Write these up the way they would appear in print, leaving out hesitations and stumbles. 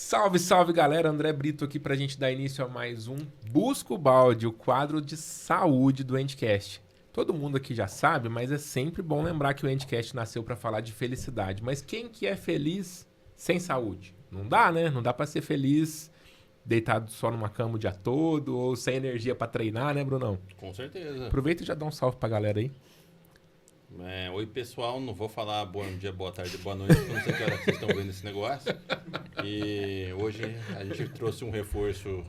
Salve, salve, galera. André Brito aqui pra gente dar início a mais um Busca o Balde, o quadro de saúde do Endcast. Todo mundo aqui já sabe, mas é sempre bom lembrar que o Endcast nasceu pra falar de felicidade. Mas quem que é feliz sem saúde? Não dá, né? Não dá pra ser feliz deitado só numa cama o dia todo ou sem energia pra treinar, né, Brunão? Com certeza. Aproveita e já dá um salve pra galera aí. Oi, pessoal. Não vou falar bom dia, boa tarde, boa noite, porque eu não sei que hora vocês estão vendo esse negócio. E hoje a gente trouxe um reforço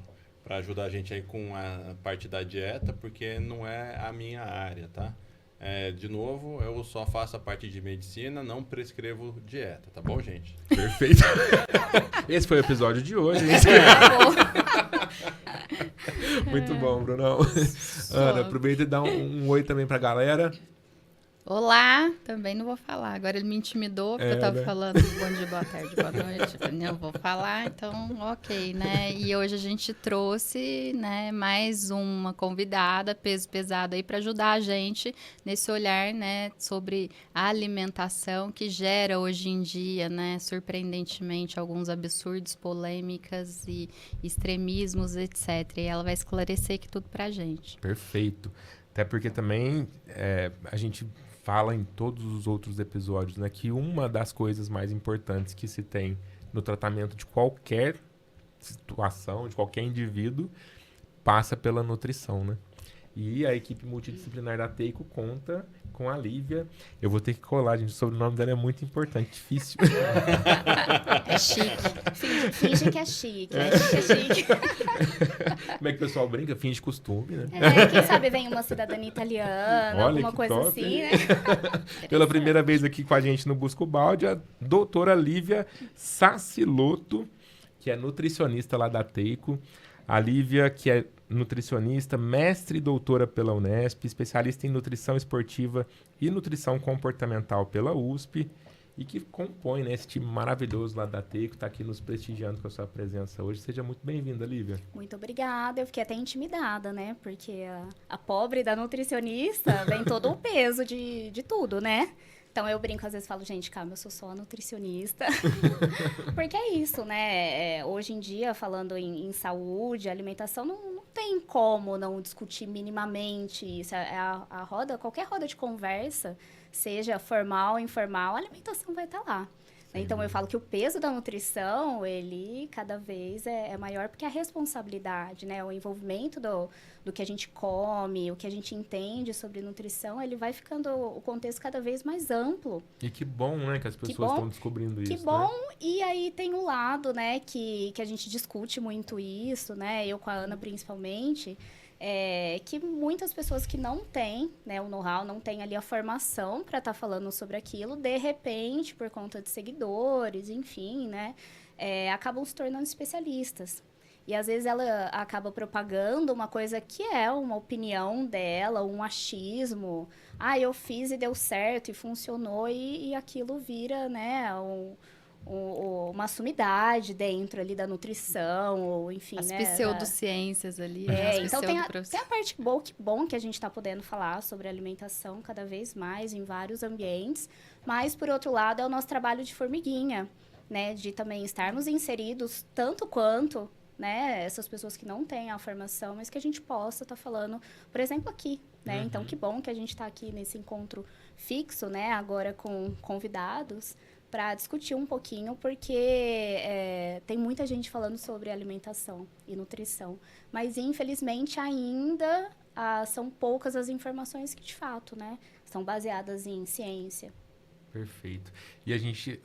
para ajudar a gente aí com a parte da dieta, porque não é a minha área, tá? De novo, eu só faço a parte de medicina, não prescrevo dieta, tá bom, gente? Perfeito. Esse foi o episódio de hoje. Muito bom, Brunão. Ana, aproveita e dá um oi também pra galera. Olá, também não vou falar. Agora ele me intimidou, porque eu tava falando bom dia, boa tarde, boa noite. Eu falei, não vou falar, então ok, né? E hoje a gente trouxe, né, mais uma convidada, peso pesado aí, para ajudar a gente nesse olhar, né, sobre a alimentação que gera hoje em dia, né, surpreendentemente, alguns absurdos, polêmicas e extremismos, etc. E ela vai esclarecer aqui tudo pra gente. Perfeito. Até porque também a gente fala em todos os outros episódios, né, que uma das coisas mais importantes que se tem no tratamento de qualquer situação, de qualquer indivíduo, passa pela nutrição, né? E a equipe multidisciplinar da Teico conta com a Lívia. Eu vou ter que colar, gente. O sobrenome dela é muito importante, difícil. É chique. Finge que é chique. Chique. Como é que o pessoal brinca? Finge costume, né? Quem sabe vem uma cidadania italiana, Olha, alguma que coisa top. assim, né? Pela primeira vez aqui com a gente no Busca o Balde, a doutora Lívia Sacilotto, que é nutricionista lá da Teico. A Lívia, que é nutricionista, mestre e doutora pela Unesp, especialista em nutrição esportiva e nutrição comportamental pela USP, e que compõe, né, esse time maravilhoso lá da Teico, está aqui nos prestigiando com a sua presença hoje. Seja muito bem-vinda, Lívia. Muito obrigada. Eu fiquei até intimidada, né? Porque a pobre da nutricionista vem todo o peso de tudo, né? Então, eu brinco, às vezes falo, gente, calma, eu sou só nutricionista. Porque é isso, né? Hoje em dia, falando em saúde, alimentação, não tem como não discutir minimamente isso. A roda, qualquer roda de conversa, seja formal, informal, a alimentação vai estar lá. Sim. Então, eu falo que o peso da nutrição, ele cada vez é maior, porque a responsabilidade, né? O envolvimento do que a gente come, o que a gente entende sobre nutrição, ele vai ficando o contexto cada vez mais amplo. E que bom, né, que as pessoas estão descobrindo isso. Que bom, né? E aí tem um lado, né, que a gente discute muito isso, né? Eu com a Ana, principalmente, que muitas pessoas que não têm, né, o know-how, não têm ali a formação para estar falando sobre aquilo, de repente, por conta de seguidores, enfim, né, acabam se tornando especialistas. E às vezes ela acaba propagando uma coisa que é uma opinião dela, um achismo. Ah, eu fiz e deu certo e funcionou, e aquilo vira, né, uma sumidade dentro ali da nutrição, ou enfim, as né? pseudociências ali. Então tem a parte boa, que bom que a gente está podendo falar sobre alimentação cada vez mais em vários ambientes, mas por outro lado é o nosso trabalho de formiguinha, né? De também estarmos inseridos tanto quanto, né, essas pessoas que não têm a formação, mas que a gente possa estar falando, por exemplo, aqui, né? Uhum. Então, que bom que a gente está aqui nesse encontro fixo, né, agora com convidados, para discutir um pouquinho, porque tem muita gente falando sobre alimentação e nutrição, mas infelizmente ainda são poucas as informações que de fato, né, são baseadas em ciência. Perfeito. E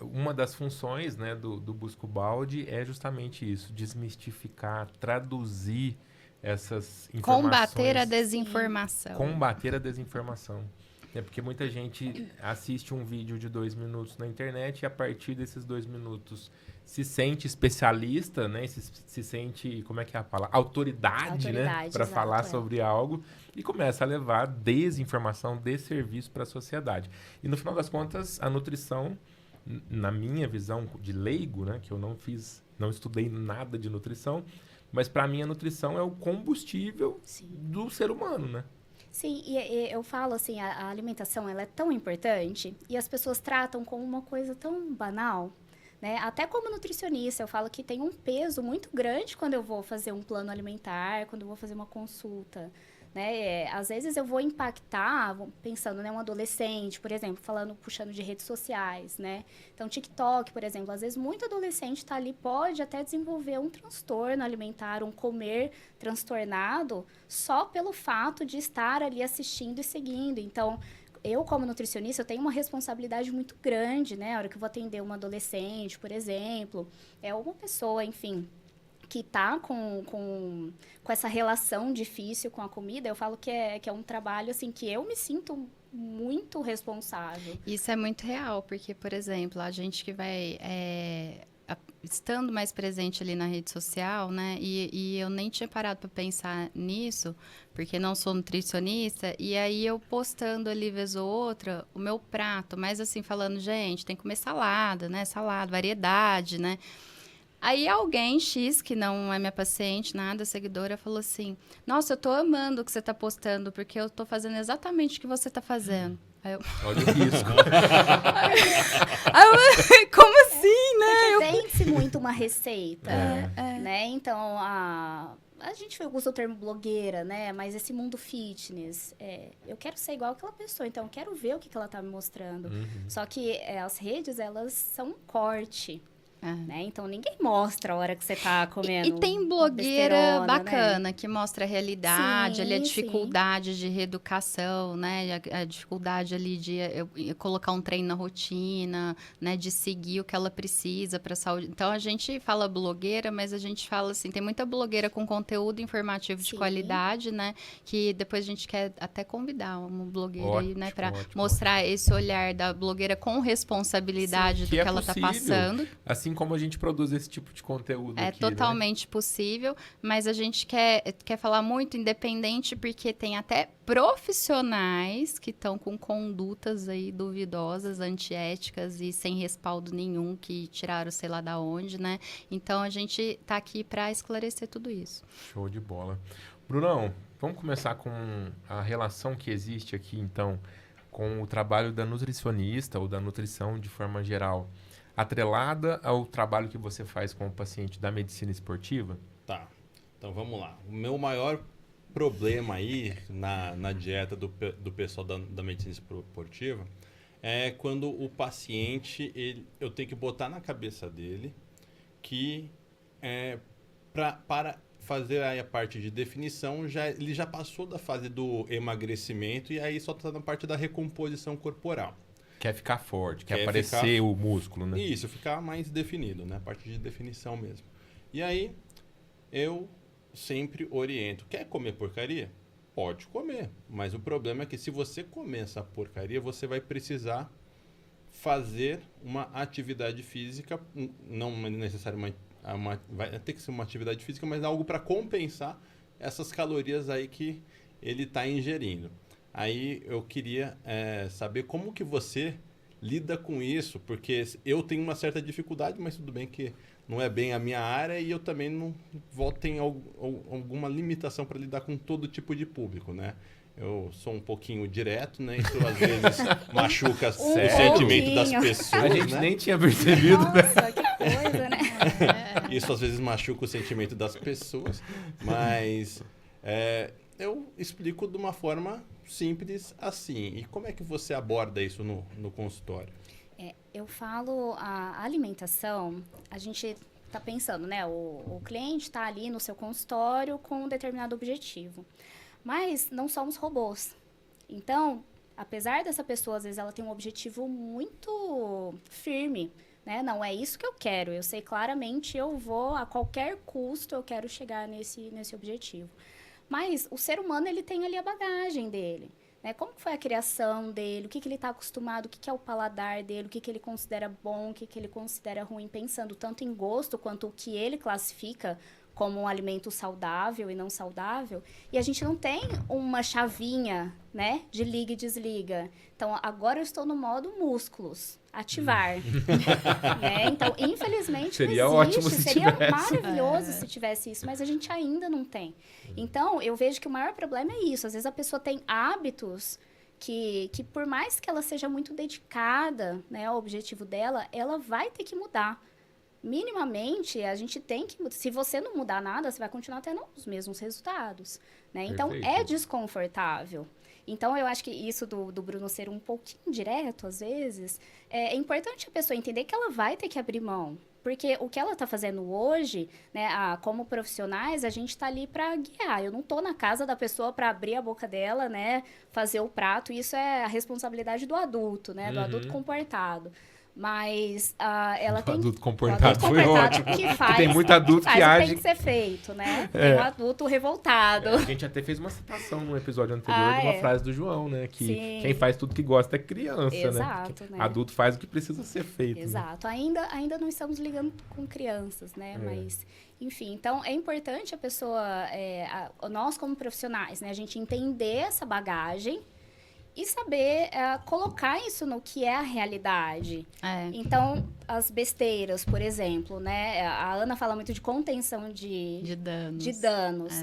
uma das funções, né, do Busca o Balde é justamente isso, desmistificar, traduzir essas informações. Combater a desinformação. Combater a desinformação. Porque muita gente assiste um vídeo de 2 minutos na internet e a partir desses 2 minutos se sente especialista, né? Se sente, como é que é a palavra? Autoridade, né? Para falar sobre algo e começa a levar desinformação, desserviço para a sociedade. E no final das contas, a nutrição, na minha visão de leigo, né? Que eu não estudei nada de nutrição, mas para mim a nutrição é o combustível do ser humano, né? Sim, e eu falo assim, a alimentação ela é tão importante e as pessoas tratam como uma coisa tão banal, né? Até como nutricionista, eu falo que tem um peso muito grande quando eu vou fazer um plano alimentar, quando eu vou fazer uma consulta, né? Às vezes eu vou impactar, pensando, né, um adolescente, por exemplo, puxando de redes sociais, né? Então, TikTok, por exemplo, às vezes muito adolescente está ali, pode até desenvolver um transtorno alimentar, um comer transtornado, só pelo fato de estar ali assistindo e seguindo. Então, eu, como nutricionista, eu tenho uma responsabilidade muito grande, né? A hora que eu vou atender uma adolescente, por exemplo, uma pessoa, enfim, que está com essa relação difícil com a comida, eu falo que é um trabalho, assim, que eu me sinto muito responsável. Isso é muito real, porque, por exemplo, a gente que vai... estando mais presente ali na rede social, né? E eu nem tinha parado para pensar nisso, porque não sou nutricionista, e aí eu postando ali vez ou outra o meu prato, mas assim, falando, gente, tem que comer salada, né? Salada, variedade, né? Aí alguém X, que não é minha paciente, nada, seguidora, falou assim, nossa, eu tô amando o que você tá postando, porque eu tô fazendo exatamente o que você tá fazendo. Aí eu... Olha o risco. Como assim, né? Porque vende-se muito uma receita, né? Então, a gente usa o termo blogueira, né? Mas esse mundo fitness, eu quero ser igual aquela pessoa, então eu quero ver o que ela tá me mostrando. Só que as redes, elas são um corte. Né? Então, ninguém mostra a hora que você tá comendo. E tem blogueira bacana, né? Que mostra a realidade, Sim, ali a dificuldade de reeducação, né? A dificuldade ali de colocar um treino na rotina, né? De seguir o que ela precisa para saúde. Então, a gente fala blogueira, mas a gente fala assim, tem muita blogueira com conteúdo informativo de qualidade, né? Que depois a gente quer até convidar uma blogueira aí, né? Para mostrar esse olhar da blogueira com responsabilidade do que ela tá passando. Assim como a gente produz esse tipo de conteúdo aqui, totalmente possível, mas a gente quer falar muito independente porque tem até profissionais que estão com condutas aí duvidosas, antiéticas e sem respaldo nenhum, que tiraram sei lá da onde, né? Então, a gente tá aqui para esclarecer tudo isso. Show de bola. Brunão, vamos começar com a relação que existe aqui, então, com o trabalho da nutricionista ou da nutrição de forma geral, atrelada ao trabalho que você faz com o paciente da medicina esportiva? Tá, então vamos lá. O meu maior problema aí na dieta do pessoal da medicina esportiva é quando o paciente, eu tenho que botar na cabeça dele que para fazer aí a parte de definição, ele já passou da fase do emagrecimento e aí só está na parte da recomposição corporal. Quer ficar forte, quer aparecer o músculo, né? Isso, ficar mais definido, né? A parte de definição mesmo. E aí, eu sempre oriento. Quer comer porcaria? Pode comer. Mas o problema é que se você comer essa porcaria, você vai precisar fazer uma atividade física, não necessariamente vai ter que ser uma atividade física, mas algo para compensar essas calorias aí que ele está ingerindo. Aí eu queria saber como que você lida com isso, porque eu tenho uma certa dificuldade, mas tudo bem que não é bem a minha área e eu também não tenho alguma limitação para lidar com todo tipo de público, né? Eu sou um pouquinho direto, né? Isso às vezes machuca o sentimento das pessoas. A gente né? nem tinha percebido. Nossa, que coisa, né? Isso às vezes machuca o sentimento das pessoas, mas eu explico de uma forma simples assim. E como é que você aborda isso no consultório? Eu falo, a alimentação, a gente está pensando, né? O cliente está ali no seu consultório com um determinado objetivo. Mas não somos robôs. Então, apesar dessa pessoa, às vezes, ela tem um objetivo muito firme, né? Não é isso que eu quero. Eu sei claramente, eu vou, a qualquer custo, eu quero chegar nesse objetivo. Mas o ser humano, ele tem ali a bagagem dele, né? Como foi a criação dele, o que ele está acostumado, o que é o paladar dele, o que ele considera bom, o que ele considera ruim, pensando tanto em gosto quanto o que ele classifica como um alimento saudável e não saudável. E a gente não tem uma chavinha, né, de liga e desliga. Então, agora eu estou no modo músculos, ativar. Né? Então, infelizmente, seria não existe. Ótimo se seria tivesse. maravilhoso se tivesse isso, mas a gente ainda não tem. Então, eu vejo que o maior problema é isso. Às vezes a pessoa tem hábitos que por mais que ela seja muito dedicada, né, ao objetivo dela, ela vai ter que mudar. minimamente, a gente tem que... Se você não mudar nada, você vai continuar tendo os mesmos resultados, né? Então, é desconfortável. Então, eu acho que isso do Bruno ser um pouquinho direto, às vezes, é importante a pessoa entender que ela vai ter que abrir mão. Porque o que ela está fazendo hoje, né, como profissionais, a gente está ali para guiar. Eu não estou na casa da pessoa para abrir a boca dela, né, fazer o prato. Isso é a responsabilidade do adulto, né, do adulto comportado. Mas ela tem... adulto comportado foi ótimo. Que faz, tem muito adulto que age... tem que ser feito, né? Tem um adulto revoltado. A gente até fez uma citação no episódio anterior de uma frase do João, né? Que quem faz tudo que gosta é criança, Exato, né? Adulto faz o que precisa ser feito. Exato. Né? Ainda não estamos ligando com crianças, né? Mas, enfim, então é importante a pessoa, nós como profissionais, né? A gente entender essa bagagem e saber colocar isso no que é a realidade. Então, as besteiras, por exemplo, né? A Ana fala muito de contenção de danos.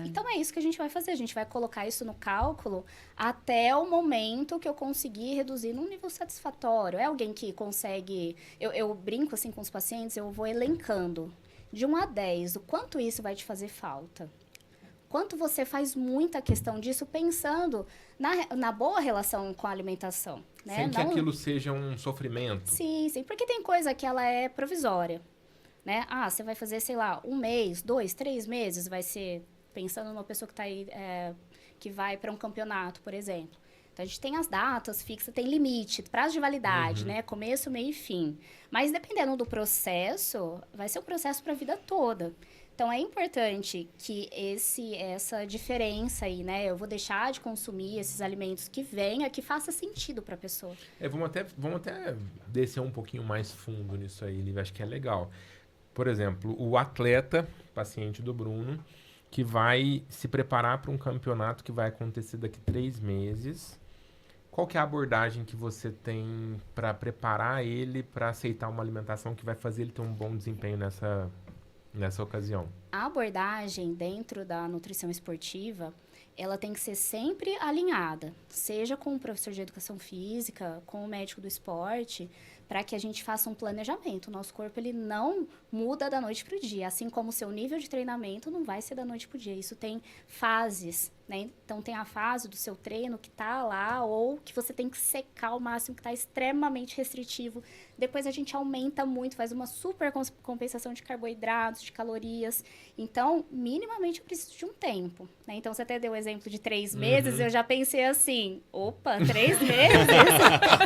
Então, é isso que a gente vai fazer. A gente vai colocar isso no cálculo até o momento que eu conseguir reduzir num nível satisfatório. É alguém que consegue... Eu brinco assim com os pacientes, eu vou elencando de 1 a 10, o quanto isso vai te fazer falta. Quanto você faz muita questão disso pensando na boa relação com a alimentação. Né? Sem que aquilo seja um sofrimento. Sim, porque tem coisa que ela é provisória. Né? Você vai fazer, sei lá, 1 mês, 2, 3 meses, vai ser pensando numa pessoa que está aí, que vai para um campeonato, por exemplo. Então, a gente tem as datas fixas, tem limite, prazo de validade, né? Começo, meio e fim. Mas, dependendo do processo, vai ser um processo para a vida toda. Então, é importante que essa diferença aí, né? Eu vou deixar de consumir esses alimentos que venha, que faça sentido para a pessoa. Vamos até descer um pouquinho mais fundo nisso aí, Lívia. Acho que é legal. Por exemplo, o atleta, paciente do Bruno, que vai se preparar para um campeonato que vai acontecer daqui 3 meses. Qual que é a abordagem que você tem para preparar ele para aceitar uma alimentação que vai fazer ele ter um bom desempenho nessa ocasião? A abordagem dentro da nutrição esportiva, ela tem que ser sempre alinhada, seja com o professor de educação física, com o médico do esporte, para que a gente faça um planejamento. O nosso corpo, ele não muda da noite para o dia, assim como o seu nível de treinamento não vai ser da noite para o dia. Isso tem fases, né? Então, tem a fase do seu treino que está lá, ou que você tem que secar ao máximo, que está extremamente restritivo. Depois, a gente aumenta muito, faz uma super compensação de carboidratos, de calorias. Então, minimamente, eu preciso de um tempo, né? Então, você até deu o exemplo de 3 meses, eu já pensei assim, opa, 3 meses?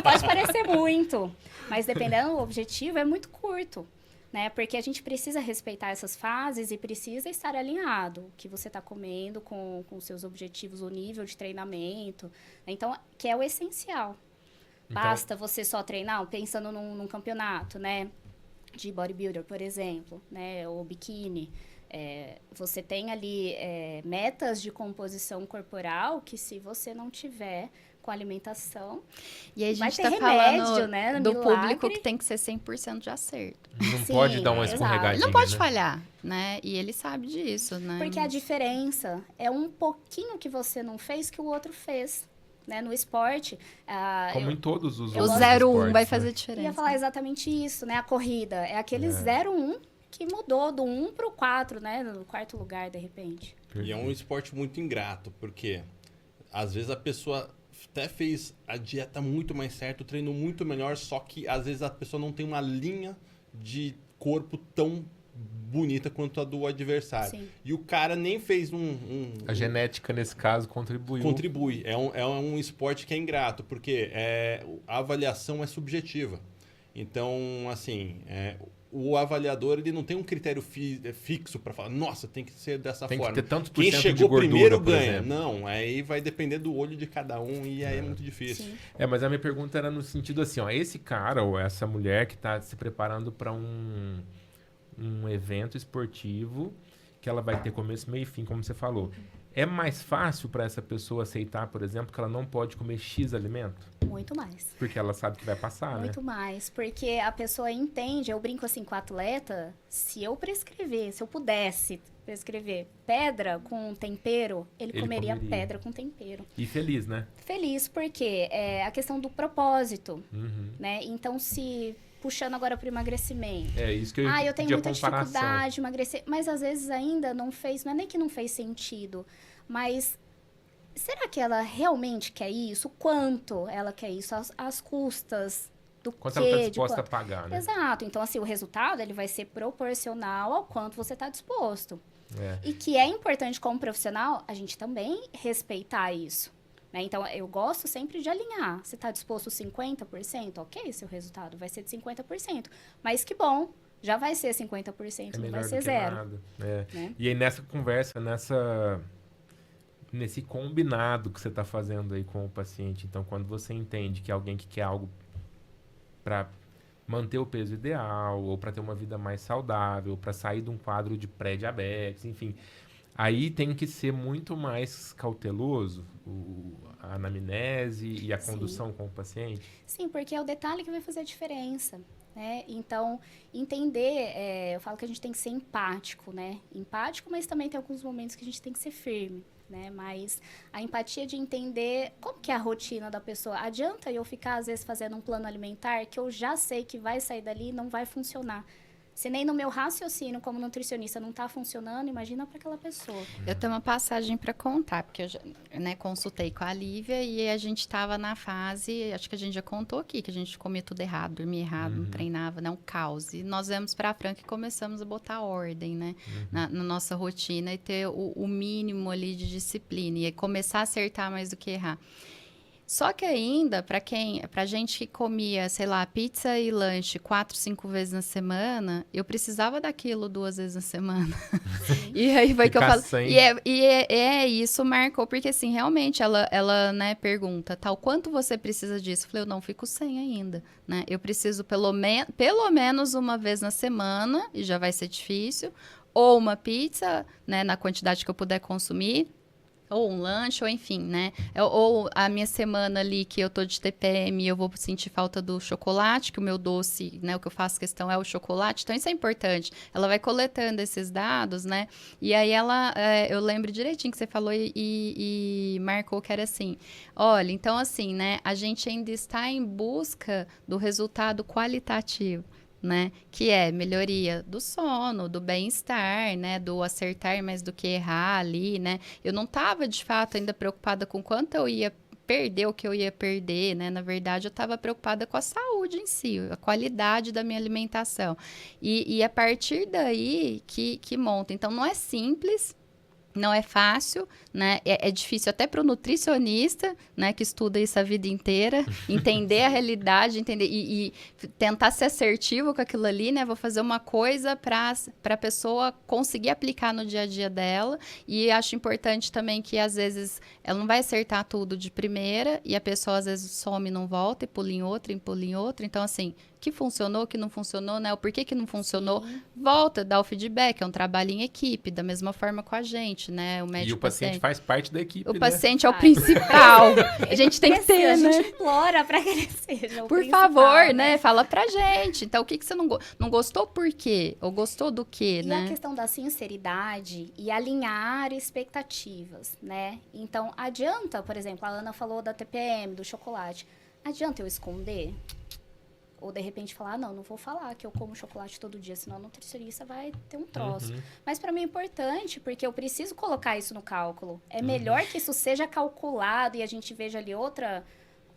Pode parecer muito, mas dependendo do objetivo, é muito curto. Né? Porque a gente precisa respeitar essas fases e precisa estar alinhado o que você está comendo com os seus objetivos, o nível de treinamento. Então, que é o essencial. Basta você só treinar pensando num campeonato, né? De bodybuilder, por exemplo, né? Ou biquíni. Você tem ali metas de composição corporal que, se você não tiver com alimentação, e a gente vai ter remédio, né? Do público que tem que ser 100% de acerto. Não pode dar uma escorregadinha. Ele não pode falhar, né? E ele sabe disso, né? Porque a diferença é um pouquinho que você não fez que o outro fez. Né? No esporte... Como em todos os o outros 0-1 vai fazer Eu diferença. ia falar exatamente isso, né? A corrida é aquele 0-1 que mudou do 1 para o 4, né? No 4º lugar, de repente. E é um esporte muito ingrato, porque às vezes a pessoa até fez a dieta muito mais certa, o treino muito melhor, só que às vezes a pessoa não tem uma linha de corpo tão bonita quanto a do adversário. Sim. E o cara nem fez A genética, nesse caso, contribuiu. Contribui. É um esporte que é ingrato, porque a avaliação é subjetiva. Então, assim, o avaliador, ele não tem um critério fixo para falar, nossa, tem que ser dessa forma. Tem que ter tantos por Quem cento chegou de gordura, primeiro por ganha. exemplo. Não, aí vai depender do olho de cada um e aí é muito difícil. Sim. Mas a minha pergunta era no sentido assim, ó, esse cara ou essa mulher que está se preparando para um evento esportivo que ela vai ter começo, meio e fim, como você falou. É mais fácil para essa pessoa aceitar, por exemplo, que ela não pode comer X alimento? Muito mais. Porque ela sabe que vai passar, Muito mais, porque a pessoa entende, eu brinco assim com o atleta, se eu pudesse prescrever pedra com tempero, ele comeria pedra com tempero. E feliz, né? Feliz, porque é a questão do propósito, né? Então, se puxando agora para o emagrecimento. É isso que eu eu tenho muita comparação. dificuldade de emagrecer, mas às vezes ainda não é nem que não fez sentido, mas será que ela realmente quer isso? Quanto ela quer isso? As custas do Quanto quê? ela está De disposta a quanto? pagar, né? Exato. Então, assim, o resultado ele vai ser proporcional ao quanto você está disposto. É. E que é importante como profissional a gente também respeitar isso. Né? Então, eu gosto sempre de alinhar. Você está disposto 50%? Ok, seu resultado vai ser de 50%. Mas que bom, já vai ser 50%, não vai ser zero. Nada. É. Né? E aí nessa conversa, nesse combinado que você está fazendo aí com o paciente, então quando você entende que alguém que quer algo para manter o peso ideal, ou para ter uma vida mais saudável, para sair de um quadro de pré-diabetes, enfim. Aí tem que ser muito mais cauteloso a anamnese e a condução com o paciente. Sim, porque é o detalhe que vai fazer a diferença. Né? Então, entender, eu falo que a gente tem que ser empático, né? Empático, mas também tem alguns momentos que a gente tem que ser firme. Né? Mas a empatia de entender como que é a rotina da pessoa. Adianta eu ficar, às vezes, fazendo um plano alimentar que eu já sei que vai sair dali e não vai funcionar. Se nem no meu raciocínio como nutricionista não está funcionando, imagina para aquela pessoa. Eu tenho uma passagem para contar, porque eu já, né, consultei com a Lívia e a gente estava na fase, acho que a gente já contou aqui, que a gente comia tudo errado, dormia errado, não treinava, né, um caos. E nós viemos para a Franca e começamos a botar ordem, né, na nossa rotina e ter o mínimo ali de disciplina e começar a acertar mais do que errar. Só que ainda, pra gente que comia, sei lá, pizza e lanche 4, 5 vezes na semana, eu precisava daquilo 2 vezes na semana. E aí foi que eu falo. Isso marcou, porque assim, realmente, ela né, pergunta, tal, quanto você precisa disso? Eu falei, eu não fico sem ainda, né? Eu preciso pelo menos uma vez na semana, e já vai ser difícil, ou uma pizza, né, na quantidade que eu puder consumir, ou um lanche, ou enfim, né? Ou a minha semana ali que eu tô de TPM, eu vou sentir falta do chocolate, que o meu doce, né? O que eu faço questão é o chocolate. Então, isso é importante. Ela vai coletando esses dados, né? E aí, eu lembro direitinho que você falou e marcou que era assim. Olha, então assim, né? A gente ainda está em busca do resultado qualitativo. Né? Que é melhoria do sono, do bem-estar, né? Do acertar mais do que errar ali, né? Eu não estava, de fato, ainda preocupada com quanto eu ia perder o que eu ia perder, né? Na verdade, eu estava preocupada com a saúde em si, a qualidade da minha alimentação. E a partir daí que monta. Então, não é simples, não é fácil, né? É difícil até para o nutricionista, né? Que estuda isso a vida inteira, entender a realidade, entender e tentar ser assertivo com aquilo ali, né? Vou fazer uma coisa para a pessoa conseguir aplicar no dia a dia dela. E acho importante também que, às vezes, ela não vai acertar tudo de primeira e a pessoa, às vezes, some e não volta e pula em outra, e pula em outra. Então, assim, que funcionou, que não funcionou, né? O porquê que não funcionou, volta, dá o feedback, é um trabalho em equipe, da mesma forma com a gente, né? O médico e o paciente faz parte da equipe, o paciente é o principal. A gente tem que ter, né? A gente implora para que ele seja o Por principal, favor, né? Fala pra gente. Então, o que você não gostou, por quê? Ou gostou do quê, e né? a questão da sinceridade e alinhar expectativas, né? Então, adianta, por exemplo, a Ana falou da TPM, do chocolate. Adianta eu esconder? Ou, de repente, falar, não vou falar que eu como chocolate todo dia, senão o nutricionista vai ter um troço. Mas, para mim, é importante, porque eu preciso colocar isso no cálculo. É melhor que isso seja calculado e a gente veja ali outra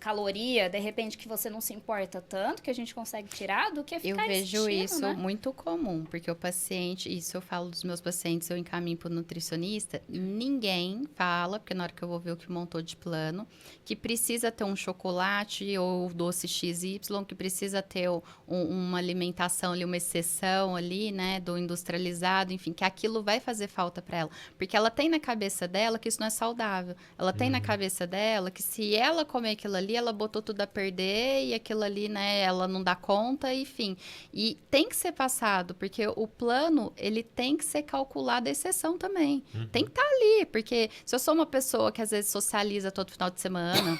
caloria, de repente, que você não se importa tanto, que a gente consegue tirar, do que ficar Eu vejo insistindo, isso né? muito comum, porque o paciente, isso eu falo dos meus pacientes, eu encaminho para o nutricionista, ninguém fala, porque na hora que eu vou ver o que montou de plano, que precisa ter um chocolate ou doce XY, que precisa ter uma alimentação ali, uma exceção ali, né, do industrializado, enfim, que aquilo vai fazer falta para ela. Porque ela tem na cabeça dela que isso não é saudável. Ela tem na cabeça dela que se ela comer aquilo ali, ela botou tudo a perder e aquilo ali, né, ela não dá conta, enfim. E tem que ser passado, porque o plano, ele tem que ser calculado a exceção também. Tem que estar ali, porque se eu sou uma pessoa que às vezes socializa todo final de semana,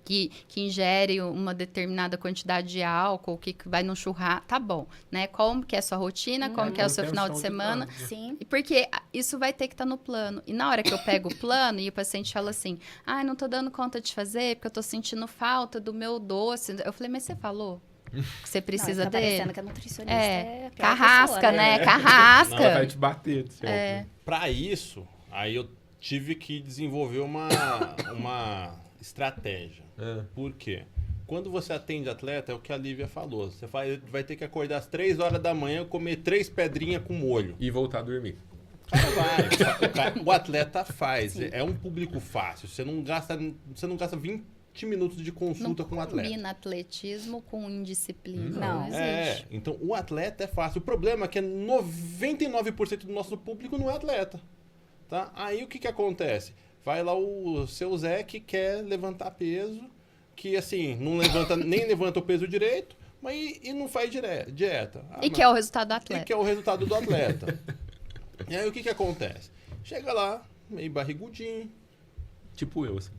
que ingere uma determinada quantidade de álcool, que vai no churrasco, tá bom, né? Como que é a sua rotina, como que é o seu final de semana. Sim. E porque isso vai ter que estar no plano. E na hora que eu pego o plano e o paciente fala assim, não tô dando conta de fazer porque eu tô sentindo falta do meu doce. Eu falei, mas você falou? Você precisa Não, tá dele. parecendo que a nutricionista É, a pior carrasca, pessoa, né? Ela Carrasca. vai te bater, de certo. Para isso, aí eu tive que desenvolver uma estratégia. Por quê? Quando você atende atleta, é o que a Lívia falou. Você vai ter que acordar às 3 horas da manhã, comer 3 pedrinhas com molho. E voltar a dormir. O atleta faz. Sim. É um público fácil. Você não gasta 20 minutos de consulta com o atleta. Não combina atletismo com indisciplina. Não existe. Então o atleta é fácil. O problema é que 99% do nosso público não é atleta. Tá? Aí o que acontece? Vai lá o seu Zé que quer levantar peso, que assim, nem levanta o peso direito, mas e não faz dieta. E que é o resultado do atleta. E que é o resultado do atleta. E aí o que acontece? Chega lá, meio barrigudinho. Tipo eu, assim.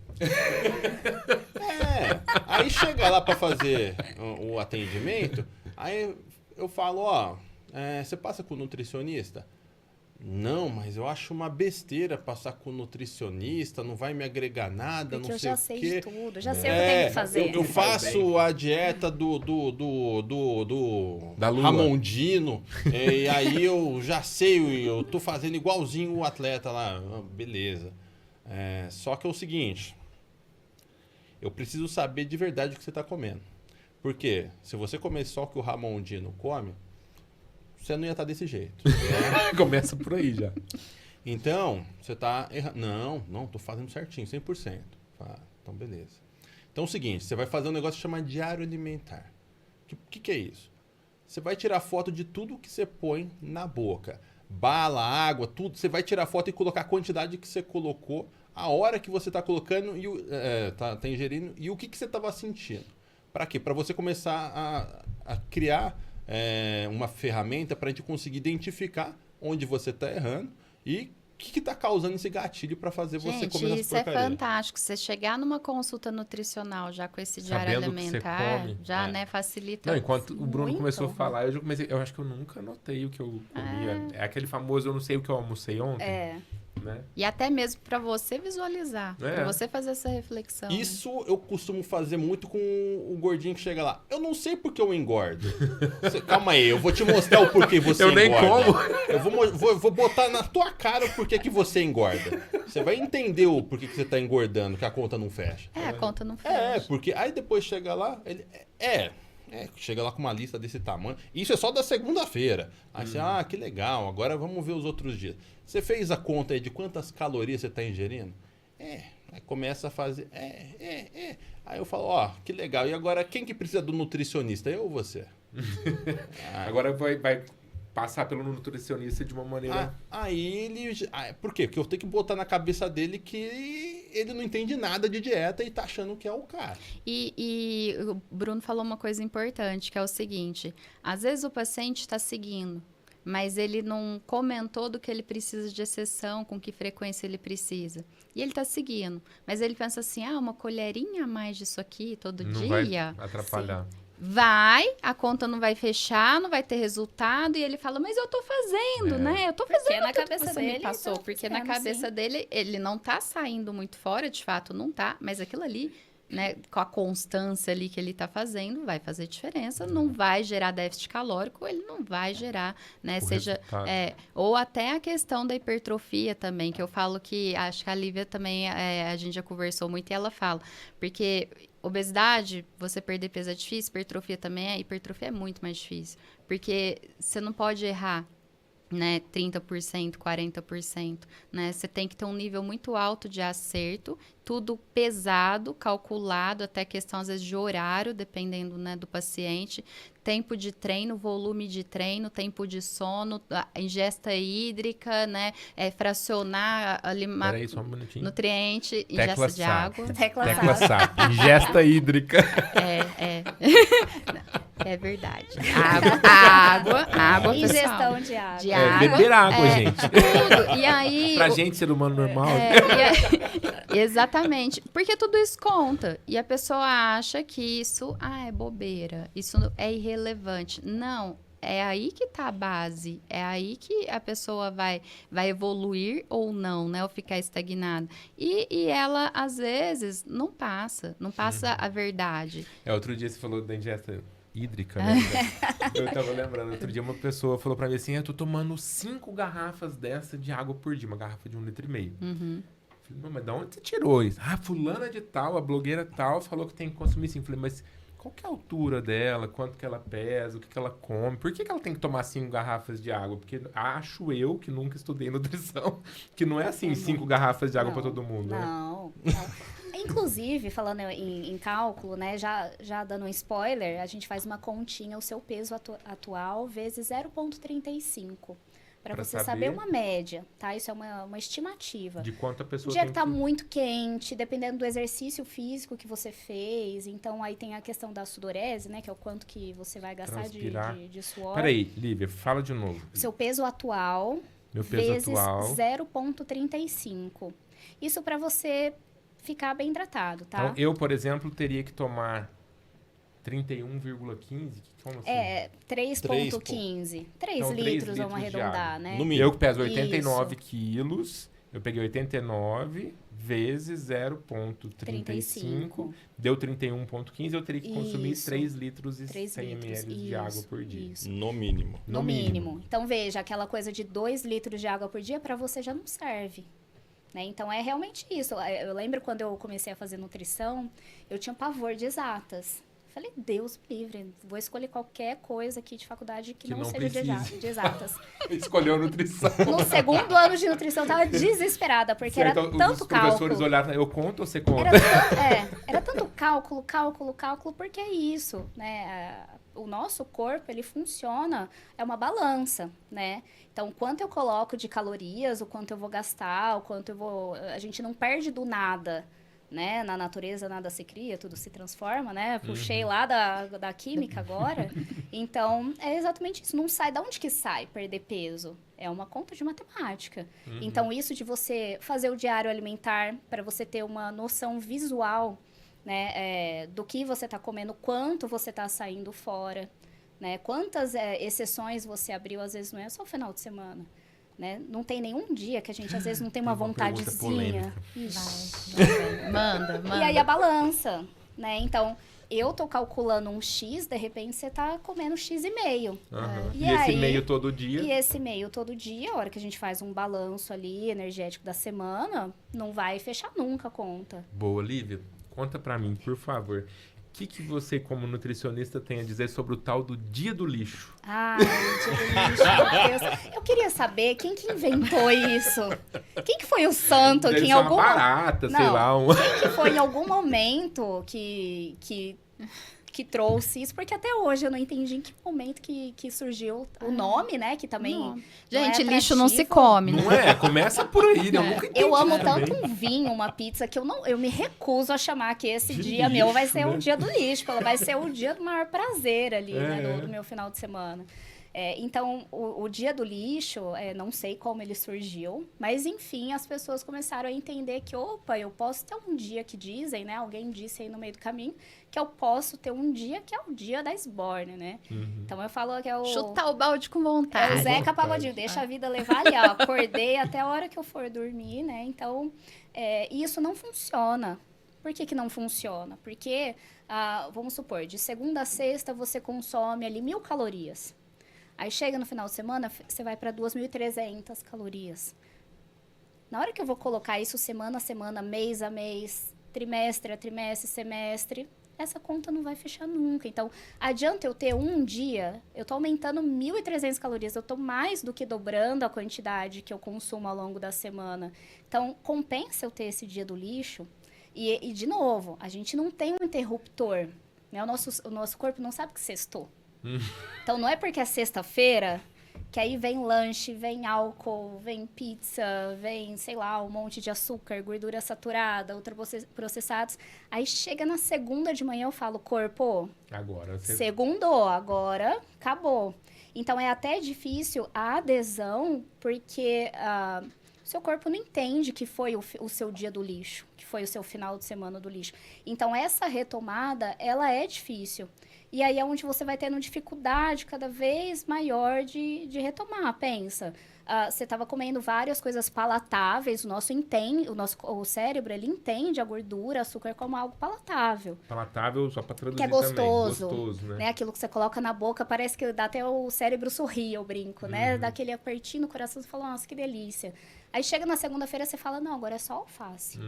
Aí chega lá para fazer o atendimento, aí eu falo, você passa com o nutricionista? Não, mas eu acho uma besteira passar com o nutricionista, não vai me agregar nada, porque não sei o quê. Porque eu já sei de tudo, já sei o que eu tenho que fazer. Eu faço a dieta do da Lua. Ramondino, e aí eu já sei, eu tô fazendo igualzinho o atleta lá. Beleza. Só que é o seguinte, eu preciso saber de verdade o que você está comendo. Porque se você comer só o que o Ramondino come, você não ia estar desse jeito. Né? Começa por aí já. Então, você está errando. Não, tô fazendo certinho, 100%. Então, beleza. Então, é o seguinte, você vai fazer um negócio chamado diário alimentar. O que é isso? Você vai tirar foto de tudo que você põe na boca. Bala, água, tudo. Você vai tirar foto e colocar a quantidade que você colocou, a hora que você está colocando, tá ingerindo e o que você estava sentindo. Para quê? Para você começar a criar uma ferramenta para a gente conseguir identificar onde você está errando e o que está causando esse gatilho para fazer você comer essa isso porcaria. é fantástico. Você chegar numa consulta nutricional já com esse diário Sabendo alimentar, que você já, né, facilita. Não, enquanto o Bruno muito. começou a falar, eu acho que eu nunca anotei o que eu comia. É aquele famoso, eu não sei o que eu almocei ontem. Né? E até mesmo para você visualizar, para você fazer essa reflexão. Isso eu costumo fazer muito com o gordinho que chega lá. Eu não sei porque eu engordo. Calma aí, eu vou te mostrar o porquê você engorda. Eu nem como. Eu vou botar na tua cara o porquê que você engorda. Você vai entender o porquê que você tá engordando, que a conta não fecha. A conta não fecha. Porque aí depois chega lá, ele... chega lá com uma lista desse tamanho. Isso é só da segunda-feira. Aí você, que legal, agora vamos ver os outros dias. Você fez a conta aí de quantas calorias você está ingerindo? Aí começa a fazer, Aí eu falo, que legal. E agora, quem que precisa do nutricionista? Eu ou você? Agora vai passar pelo nutricionista de uma maneira... Aí ele... Por quê? Porque eu tenho que botar na cabeça dele que ele não entende nada de dieta e tá achando que é o cara. E o Bruno falou uma coisa importante, que é o seguinte, às vezes o paciente está seguindo, mas ele não comentou do que ele precisa de exceção, com que frequência ele precisa. E ele está seguindo, mas ele pensa assim, uma colherinha a mais disso aqui todo não dia... vai atrapalhar. A conta não vai fechar, não vai ter resultado, e ele fala, mas eu tô fazendo, né? Eu tô fazendo na tudo cabeça que você dele, me passou. tá Porque na fazendo, cabeça dele, ele não tá saindo muito fora, de fato não tá, mas aquilo ali, né, com a constância ali que ele tá fazendo, vai fazer diferença, não vai gerar déficit calórico, ele não vai gerar, né, ou até a questão da hipertrofia também, que eu falo que, acho que a Lívia também, a gente já conversou muito e ela fala, porque... Obesidade, você perder peso é difícil, hipertrofia também hipertrofia é muito mais difícil, porque você não pode errar, né, 30%, 40%, né, você tem que ter um nível muito alto de acerto, tudo pesado, calculado, até questão às vezes de horário, dependendo, né, do paciente, tempo de treino, volume de treino, tempo de sono, ingesta hídrica, né, fracionar Peraí, só um minutinho. nutriente, ingesta de água. Tecla SAP. Ingesta hídrica. É verdade. Água, pessoal. Ingestão de água. De água. Beber água, gente. Tudo. E aí... Pra gente, ser humano normal. Exatamente. Porque tudo isso conta. E a pessoa acha que isso é bobeira. Isso é irrelevante. Não. É aí que tá a base. É aí que a pessoa vai evoluir ou não, né? Ou ficar estagnada. E ela, às vezes, não passa a verdade. Outro dia você falou da ingesta hídrica, né? Eu tava lembrando, outro dia uma pessoa falou pra mim assim, eu tô tomando 5 garrafas dessa de água por dia, uma garrafa de 1,5 litro. Uhum. Falei, não, mas de onde você tirou isso? Ah, fulana de tal, a blogueira tal, falou que tem que consumir 5. Falei, mas qual que é a altura dela? Quanto que ela pesa? O que que ela come? Por que que ela tem que tomar 5 garrafas de água? Porque acho eu, que nunca estudei nutrição, que não é assim, 5 garrafas de água pra todo mundo, né? Não. Inclusive, falando em cálculo, né, já dando um spoiler, a gente faz uma continha, o seu peso atual vezes 0,35. Para Pra você saber uma média, tá? Isso é uma estimativa. De quanto a pessoa Dia tem que tá muito quente, dependendo do exercício físico que você fez. Então, aí tem a questão da sudorese, né? Que é o quanto que você vai gastar de suor. Peraí, Lívia, fala de novo. O seu peso atual Meu peso vezes atual. 0,35. Isso para você ficar bem hidratado, tá? Então, eu, por exemplo, teria que tomar 31,15? Como assim? É, 3,15. 3 Então, 3 litros, vamos litros de arredondar, água. né? No mínimo. Eu que peso 89 Isso. quilos, eu peguei 89 vezes 0,35, 35. deu 31,15, eu teria que consumir Isso. 3 litros e 3 100 litros. ml de água por dia. Isso. No mínimo. No mínimo. Então, veja, aquela coisa de 2 litros de água por dia, para você já não serve. Né? Então, é realmente isso. Eu lembro quando eu comecei a fazer nutrição, eu tinha um pavor de exatas. Falei, Deus me livre, vou escolher qualquer coisa aqui de faculdade que não seja de exatas. Escolheu a nutrição. No segundo ano de nutrição, eu tava desesperada, porque Certo, era tanto os professores cálculo. olharam, eu conto ou você conta? Era tanto cálculo, porque é isso, né? O nosso corpo, ele funciona, é uma balança, né? Então, o quanto eu coloco de calorias, o quanto eu vou gastar, o quanto eu vou... A gente não perde do nada, né? Na natureza, nada se cria, tudo se transforma, né? Puxei lá da química agora. Então, é exatamente isso. Não sai... Da onde que sai perder peso? É uma conta de matemática. Então, isso de você fazer o diário alimentar, para você ter uma noção visual, né, do que você está comendo, quanto você está saindo fora, né, quantas exceções você abriu, às vezes não é só o final de semana, né, não tem nenhum dia que a gente às vezes não tem uma vontadezinha. Manda. E aí a balança, né, então eu tô calculando um X, de repente você tá comendo X e meio. E esse meio todo dia? E esse meio todo dia, a hora que a gente faz um balanço ali, energético da semana, não vai fechar nunca a conta. Boa, Lívia. Conta pra mim, por favor. O que você, como nutricionista, tem a dizer sobre o tal do dia do lixo? Ai, dia do lixo, meu Deus. Eu queria saber quem que inventou isso. Quem que foi o santo Deve que em ser uma algum... barata, sei Não, lá. Quem que foi em algum momento que trouxe isso, porque até hoje eu não entendi em que momento que surgiu o nome, né? Que também. Não. Não Gente, é lixo não se atrativo. come, né? Não é? Começa por aí, né? Eu nunca entendi Eu amo também. tanto um vinho, uma pizza, que eu me recuso a chamar que esse De dia meu vai lixo, ser né? o dia do lixo, vai ser o dia do maior prazer ali, né, É. do meu final de semana. Então, o dia do lixo, não sei como ele surgiu, mas enfim, as pessoas começaram a entender que, opa, eu posso ter um dia que dizem, né? Alguém disse aí no meio do caminho, que eu posso ter um dia que é o dia da esborne, né? Então, eu falo que é o... Chutar o balde com É vontade. o Zeca vontade. Pagodinho, deixa a vida levar ali, ó. Acordei até a hora que eu for dormir, né? Então, isso não funciona. Por que não funciona? Porque, vamos supor, de segunda a sexta você consome ali 1.000 calorias. Aí chega no final de semana, você vai para 2.300 calorias. Na hora que eu vou colocar isso semana a semana, mês a mês, trimestre a trimestre, semestre, essa conta não vai fechar nunca. Então, adianta eu ter um dia, eu tô aumentando 1.300 calorias, eu tô mais do que dobrando a quantidade que eu consumo ao longo da semana. Então, compensa eu ter esse dia do lixo. E de novo, a gente não tem um interruptor, né? O nosso corpo não sabe que sextou. Então, não é porque é sexta-feira que aí vem lanche, vem álcool, vem pizza, vem, sei lá, um monte de açúcar, gordura saturada, ultraprocessados. Aí chega na segunda de manhã, eu falo, corpo, Agora você... segundou, agora acabou. Então, é até difícil a adesão, porque seu corpo não entende que foi o seu dia do lixo. que foi o seu final de semana do lixo. Então, essa retomada, ela é difícil. E aí é onde você vai tendo dificuldade cada vez maior de retomar, pensa. Você estava comendo várias coisas palatáveis, o cérebro, ele entende a gordura, açúcar como algo palatável. Palatável, só para traduzir Que é gostoso, também. Gostoso, né? Aquilo que você coloca na boca, parece que dá até o cérebro sorrir, eu brinco, né? Dá aquele apertinho no coração, você fala, nossa, que delícia. Aí chega na segunda-feira, você fala, não, agora é só alface.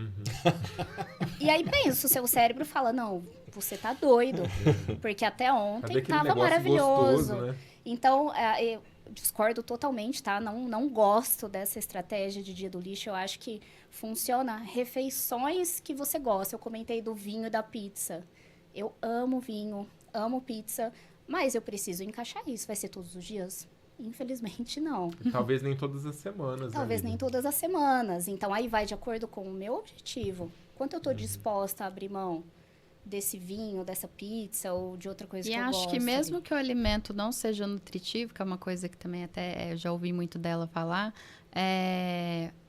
E aí pensa, o seu cérebro fala, não, você tá doido, porque até ontem tava maravilhoso. Gostoso, né? Então, eu discordo totalmente, tá? Não gosto dessa estratégia de dia do lixo. Eu acho que funciona refeições que você gosta. Eu comentei do vinho e da pizza. Eu amo vinho, amo pizza, mas eu preciso encaixar isso. Vai ser todos os dias? Infelizmente, não. Talvez nem todas as semanas. Talvez nem todas as semanas. Então, aí vai de acordo com o meu objetivo. Quanto eu tô disposta a abrir mão desse vinho, dessa pizza ou de outra coisa que eu gosto. E acho que mesmo que o alimento não seja nutritivo, que é uma coisa que também até eu já ouvi muito dela falar,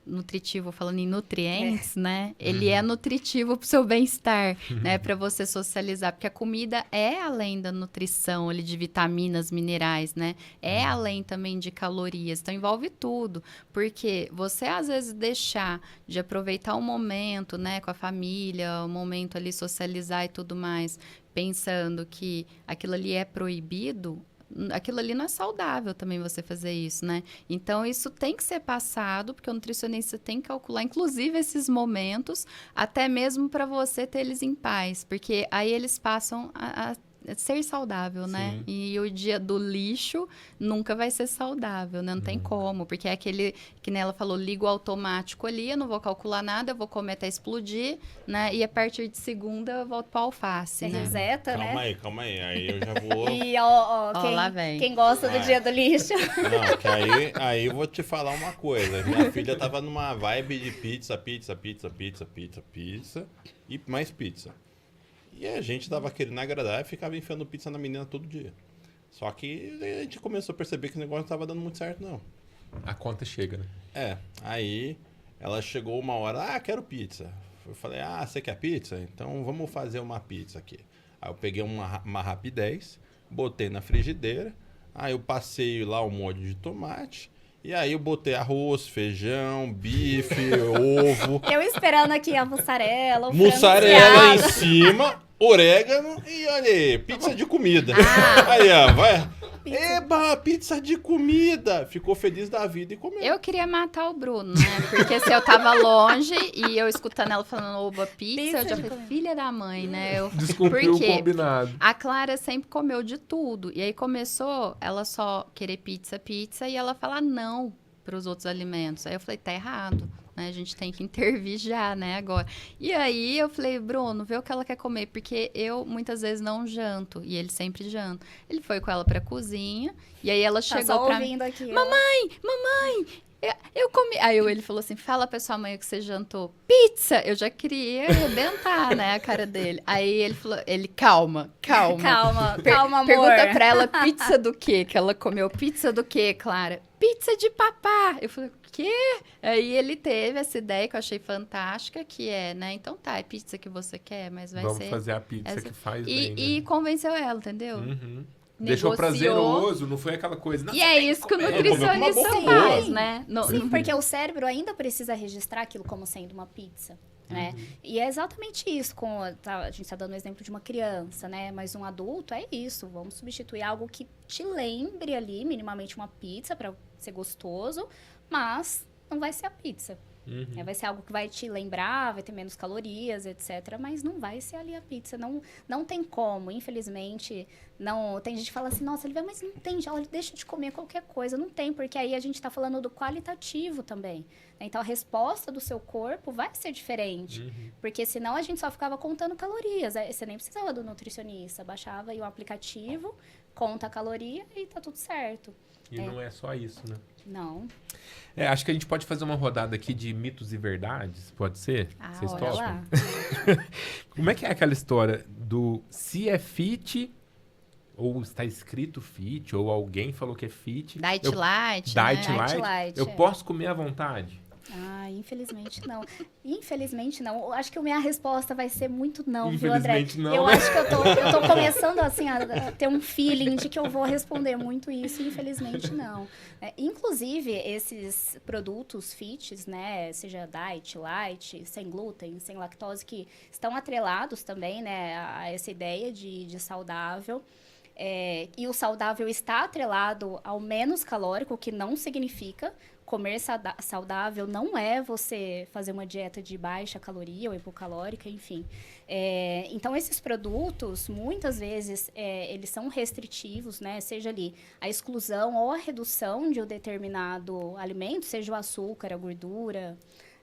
nutritivo, falando em nutrientes, né? Ele é nutritivo pro seu bem-estar, né? Para você socializar, porque a comida é além da nutrição, ali, de vitaminas, minerais, né? É além também de calorias, então envolve tudo, porque você às vezes deixar de aproveitar um momento, né, com a família, um momento ali socializar e tudo mais, pensando que aquilo ali é proibido, aquilo ali não é saudável também você fazer isso, né? Então, isso tem que ser passado, porque o nutricionista tem que calcular, inclusive, esses momentos, até mesmo para você ter eles em paz, porque aí eles passam a ser saudável, né? Sim. E o dia do lixo nunca vai ser saudável, né? Não tem como, porque é aquele, que nem ela falou, ligo automático ali, eu não vou calcular nada, eu vou comer até explodir, né? E a partir de segunda eu volto pra alface, Você né? reseta, né? Calma aí. Aí eu já vou... E lá vem. quem gosta do dia do lixo... Não, que aí eu vou te falar uma coisa. Minha filha tava numa vibe de pizza e mais pizza. E a gente tava querendo agradar e ficava enfiando pizza na menina todo dia. Só que a gente começou a perceber que o negócio não tava dando muito certo, não. A conta chega, né? Aí ela chegou uma hora, quero pizza. Eu falei, você quer pizza? Então vamos fazer uma pizza aqui. Aí eu peguei uma rapidez, botei na frigideira, aí eu passei lá um molho de tomate, e aí eu botei arroz, feijão, bife, ovo. Eu esperando aqui a mussarela, o mussarela em frango cima, orégano e olha aí, pizza de comida. Aí, vai. Eba, pizza de comida. Ficou feliz da vida e comeu. Eu queria matar o Bruno, né? Porque se eu tava longe e eu escutando ela falando oba pizza, eu já falei, filha da mãe, né? Descumpriu o combinado. A Clara sempre comeu de tudo. E aí começou ela só querer pizza e ela falar não pros outros alimentos. Aí eu falei, tá errado. Né? A gente tem que intervir já, né, agora. E aí eu falei, Bruno, vê o que ela quer comer, porque eu muitas vezes não janto, e ele sempre janta. Ele foi com ela pra cozinha, e aí ela chegou pra mim, aqui, mamãe, eu comi. Aí ele falou assim, fala pra sua mãe o que você jantou. Pizza! Eu já queria arrebentar, né, a cara dele. Aí ele falou, calma, amor. Pergunta pra ela, pizza do quê? Que ela comeu pizza do quê, Clara? Pizza de papá. Eu falei, o quê? Aí ele teve essa ideia que eu achei fantástica, que é, né? Então tá, é pizza que você quer, mas vai ser... Vamos fazer a pizza que faz bem, né? E convenceu ela, entendeu? Deixou prazeroso, não foi aquela coisa... E é isso que o nutricionista faz, né? Sim, porque o cérebro ainda precisa registrar aquilo como sendo uma pizza. Né? E é exatamente isso, a gente está dando o exemplo de uma criança, né? Mas um adulto é isso, vamos substituir algo que te lembre ali, minimamente uma pizza para ser gostoso, mas não vai ser a pizza. Vai ser algo que vai te lembrar, vai ter menos calorias, etc. Mas não vai ser ali a pizza. Não tem como, infelizmente. Não, tem gente que fala assim, nossa, Olivia, mas não tem, olha, deixa de comer qualquer coisa. Não tem, porque aí a gente está falando do qualitativo também. Então, a resposta do seu corpo vai ser diferente. Porque senão a gente só ficava contando calorias. Você nem precisava do nutricionista. Baixava aí um aplicativo, conta a caloria e tá tudo certo. E não é só isso, né? Não. Acho que a gente pode fazer uma rodada aqui de mitos e verdades, pode ser? Vocês olha topam? lá. Como é que é aquela história do se é fit, ou está escrito fit, ou alguém falou que é fit. Diet Light, Diet né? Light, Light, eu posso comer à vontade? Ah, infelizmente não. Infelizmente não. Eu acho que a minha resposta vai ser muito não, viu, André? Infelizmente não, Eu né? acho que eu tô começando assim a ter um feeling de que eu vou responder muito isso, infelizmente não. Inclusive, esses produtos fits, né, seja diet, light, sem glúten, sem lactose, que estão atrelados também, né, a essa ideia de saudável. E o saudável está atrelado ao menos calórico, o que não significa comer saudável não é você fazer uma dieta de baixa caloria ou hipocalórica, enfim. Então, esses produtos, muitas vezes, eles são restritivos, né? Seja ali a exclusão ou a redução de um determinado alimento, seja o açúcar, a gordura.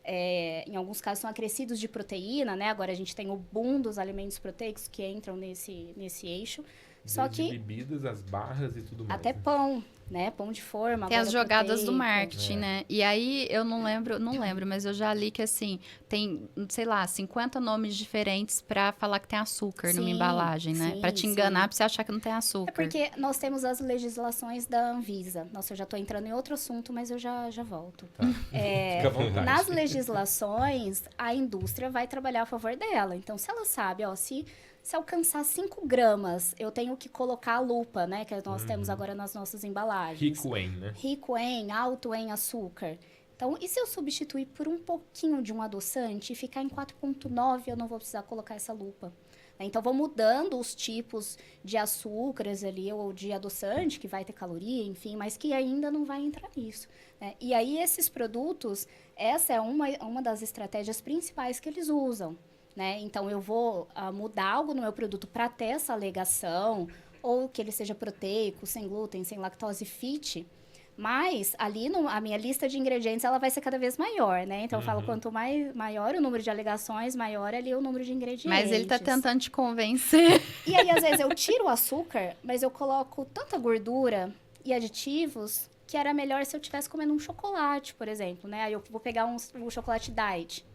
Em alguns casos, são acrescidos de proteína, né? Agora, a gente tem o boom dos alimentos proteicos que entram nesse eixo. Só Desde que bebidas, as barras e tudo mais. até né? pão, né? Pão de forma. Tem as agora jogadas do proteico. marketing, né? E aí, eu não lembro, mas eu já li que, assim, tem, sei lá, 50 nomes diferentes pra falar que tem açúcar numa Sim, embalagem, né? sim, Pra te enganar, sim. pra você achar que não tem açúcar. É porque nós temos as legislações da Anvisa. Nossa, eu já estou entrando em outro assunto, mas eu já volto. Tá. Fica à vontade. Nas legislações, a indústria vai trabalhar a favor dela. Então, se ela sabe, ó, se alcançar 5 gramas, eu tenho que colocar a lupa, né? Que nós temos agora nas nossas embalagens. Rico em, né? Rico em, alto em açúcar. Então, e se eu substituir por um pouquinho de um adoçante e ficar em 4,9, eu não vou precisar colocar essa lupa. Então, vou mudando os tipos de açúcares ali, ou de adoçante, que vai ter caloria, enfim, mas que ainda não vai entrar nisso. Né? E aí, esses produtos, essa é uma das estratégias principais que eles usam. Né? Então, eu vou mudar algo no meu produto para ter essa alegação, ou que ele seja proteico, sem glúten, sem lactose fit, mas ali a minha lista de ingredientes ela vai ser cada vez maior, né? Então, eu falo, quanto maior o número de alegações, maior ali o número de ingredientes. Mas ele tá tentando te convencer. E aí, às vezes, eu tiro o açúcar, mas eu coloco tanta gordura e aditivos que era melhor se eu estivesse comendo um chocolate, por exemplo, né? Aí eu vou pegar um chocolate diet,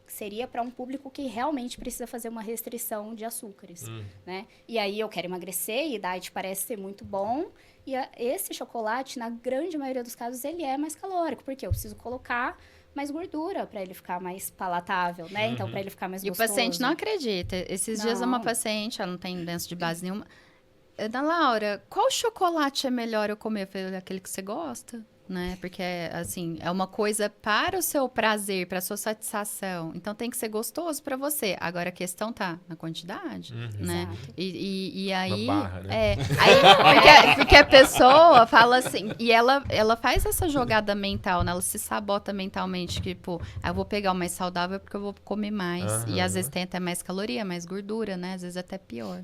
que seria para um público que realmente precisa fazer uma restrição de açúcares, né? E aí eu quero emagrecer e diet parece ser muito bom. E esse chocolate, na grande maioria dos casos, ele é mais calórico, porque eu preciso colocar mais gordura para ele ficar mais palatável, né? Então, para ele ficar mais E gostoso. o paciente não acredita. Esses dias uma Não. paciente, ela não tem lenço de base nenhuma. Ana Laura, qual chocolate é melhor eu comer? Eu falei, aquele que você gosta, né? Porque, assim, é uma coisa para o seu prazer, para a sua satisfação. Então, tem que ser gostoso para você. Agora, a questão tá na quantidade, né? Exato. E aí... Uma barra, né? Porque a pessoa fala assim... E ela faz essa jogada mental, né? Ela se sabota mentalmente, tipo... eu vou pegar o mais saudável porque eu vou comer mais. E, às vezes, tem até mais caloria, mais gordura, né? Às vezes, até pior.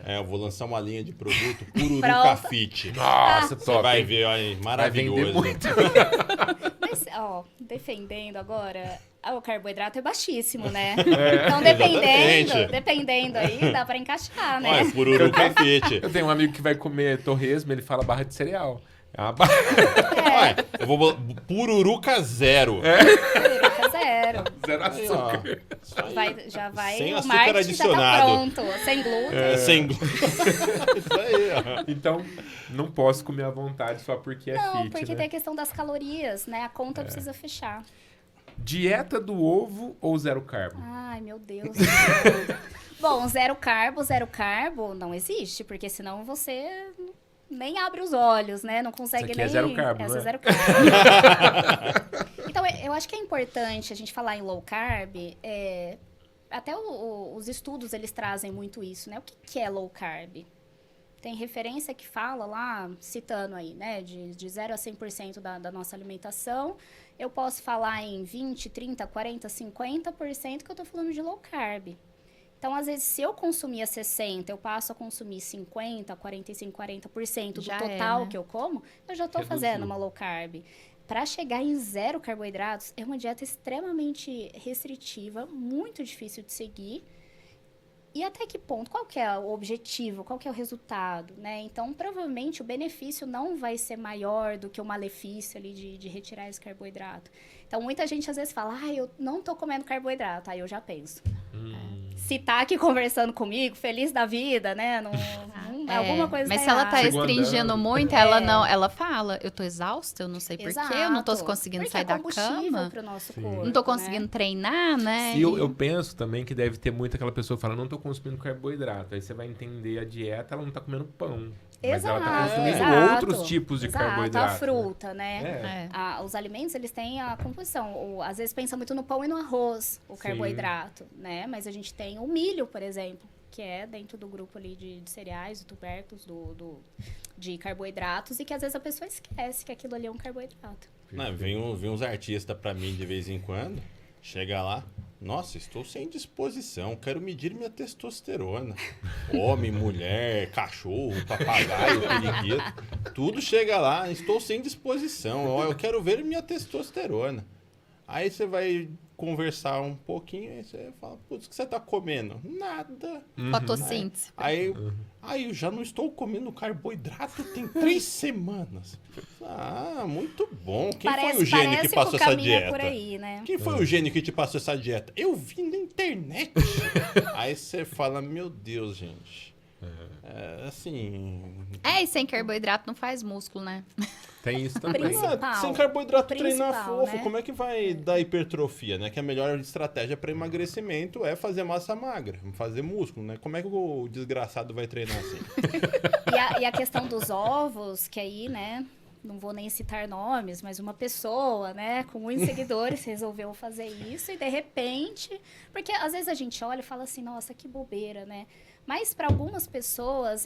Eu vou lançar uma linha de produto Pururuca Pronto. Fit. Nossa, Você top. vai hein? ver, olha, Vai vender maravilhoso. muito. Mas, ó, defendendo agora, o carboidrato é baixíssimo, né? Então, dependendo aí, dá pra encaixar, né? Olha, Pururuca Fit. Eu tenho um amigo que vai comer torresmo, ele fala barra de cereal. É uma barra Olha, eu vou Pururuca zero. Pururuca zero. zero Aí, ó. açúcar. Isso aí. Já vai, Sem o açúcar marketing adicionado. já tá pronto. Sem glúten. Sem glúten. Isso aí, ó. Então, não posso comer à vontade só porque é Não, fit, porque né? tem a questão das calorias, né? A conta precisa fechar. Dieta do ovo ou zero carbo? Ai, meu Deus. Bom, zero carbo não existe, porque senão você nem abre os olhos, né? Não consegue Isso aqui nem... é zero carbo, Essa não é é? zero carbo. Então, eu acho que é importante a gente falar em low carb. Até os estudos, eles trazem muito isso, né? O que é low carb? Tem referência que fala lá, citando aí, né? De 0 a 100% da nossa alimentação. Eu posso falar em 20, 30, 40, 50% que eu tô falando de low carb. Então, às vezes, se eu consumia 60%, eu passo a consumir 50%, 45%, 40% do Já total né? que eu como, eu já estou Reduziu. fazendo uma low carb. Para chegar em zero carboidratos, é uma dieta extremamente restritiva, muito difícil de seguir. E até que ponto? Qual que é o objetivo? Qual que é o resultado? Né? Então, provavelmente, o benefício não vai ser maior do que o malefício ali de retirar esse carboidrato. Então, muita gente às vezes fala, eu não tô comendo carboidrato. Aí eu já penso. Se tá aqui conversando comigo, feliz da vida, né? Não Alguma coisa mas tá se ela tá Chegou restringindo andando. muito, ela fala, eu tô exausta, eu não sei porquê, eu não tô Exato. conseguindo Porque sair é da combustível cama, pro nosso Sim. corpo, não tô né? conseguindo treinar, né? E eu penso também que deve ter muito aquela pessoa que fala, não tô consumindo carboidrato. Aí você vai entender a dieta, ela não tá comendo pão. Mas ela tá consumindo exato. outros tipos de carboidrato. A fruta, né? É. Os alimentos, eles têm a composição. Às vezes pensa muito no pão e no arroz, o Sim. carboidrato, né? Mas a gente tem o milho, por exemplo, que é dentro do grupo ali de cereais, de tubérculos, de carboidratos, e que às vezes a pessoa esquece que aquilo ali é um carboidrato. Não, vem uns artistas pra mim de vez em quando, chega lá, nossa, estou sem disposição, quero medir minha testosterona. Homem, mulher, cachorro, papagaio, periquito, tudo chega lá, estou sem disposição, ó, eu quero ver minha testosterona. Aí você vai conversar um pouquinho, aí você fala, putz, o que você tá comendo? Nada. Fotossíntese. Aí eu já não estou comendo carboidrato tem 3 semanas. Ah, muito bom. Quem foi o gênio que passou essa dieta? Por aí, né? Quem foi o gênio que te passou essa dieta? Eu vi na internet. Aí você fala, meu Deus, gente. Assim... E sem carboidrato não faz músculo, né? Tem isso também. Principal. Sem carboidrato treinar Principal, fofo, né? como é que vai dar hipertrofia, né? Que a melhor estratégia para emagrecimento é fazer massa magra, fazer músculo, né? Como é que o desgraçado vai treinar assim? E a questão dos ovos, que aí, né? Não vou nem citar nomes, mas uma pessoa, né, com muitos seguidores resolveu fazer isso e de repente, porque às vezes a gente olha e fala assim, nossa, que bobeira, né? Mas para algumas pessoas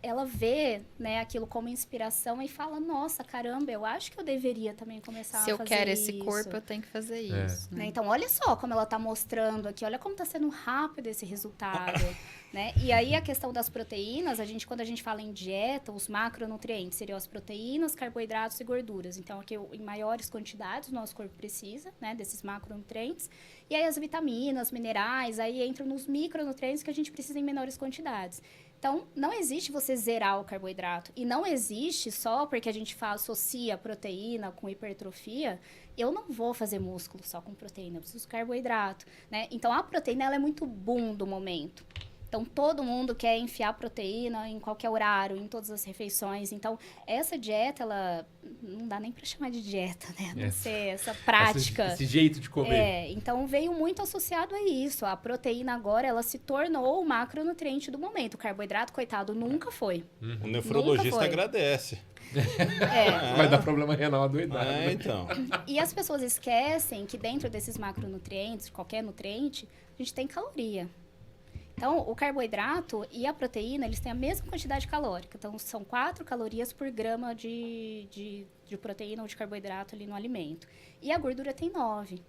ela vê, né, aquilo como inspiração e fala, nossa, caramba, eu acho que eu deveria também começar a fazer isso. Se eu quero esse corpo, eu tenho que fazer isso. Né? Então, olha só como ela está mostrando aqui, olha como está sendo rápido esse resultado, né? E aí, a questão das proteínas, quando a gente fala em dieta, os macronutrientes seriam as proteínas, carboidratos e gorduras. Então, aqui, em maiores quantidades, o nosso corpo precisa, né, desses macronutrientes. E aí, as vitaminas, minerais, aí entram nos micronutrientes que a gente precisa em menores quantidades. Então, não existe você zerar o carboidrato. E não existe só porque a gente associa proteína com hipertrofia. Eu não vou fazer músculo só com proteína, eu preciso de carboidrato, né? Então, a proteína ela é muito boom do momento. Então, todo mundo quer enfiar proteína em qualquer horário, em todas as refeições. Então, essa dieta, ela não dá nem para chamar de dieta, né? Não sei, essa prática. Esse jeito de comer. Então veio muito associado a isso. A proteína agora, ela se tornou o macronutriente do momento. O carboidrato, coitado, nunca foi. O nefrologista foi. agradece. Vai dar problema renal adoidado. Então. E as pessoas esquecem que dentro desses macronutrientes, qualquer nutriente, a gente tem caloria. Então, o carboidrato e a proteína, eles têm a mesma quantidade calórica. Então, são 4 calorias por grama de proteína ou de carboidrato ali no alimento. E a gordura tem 9.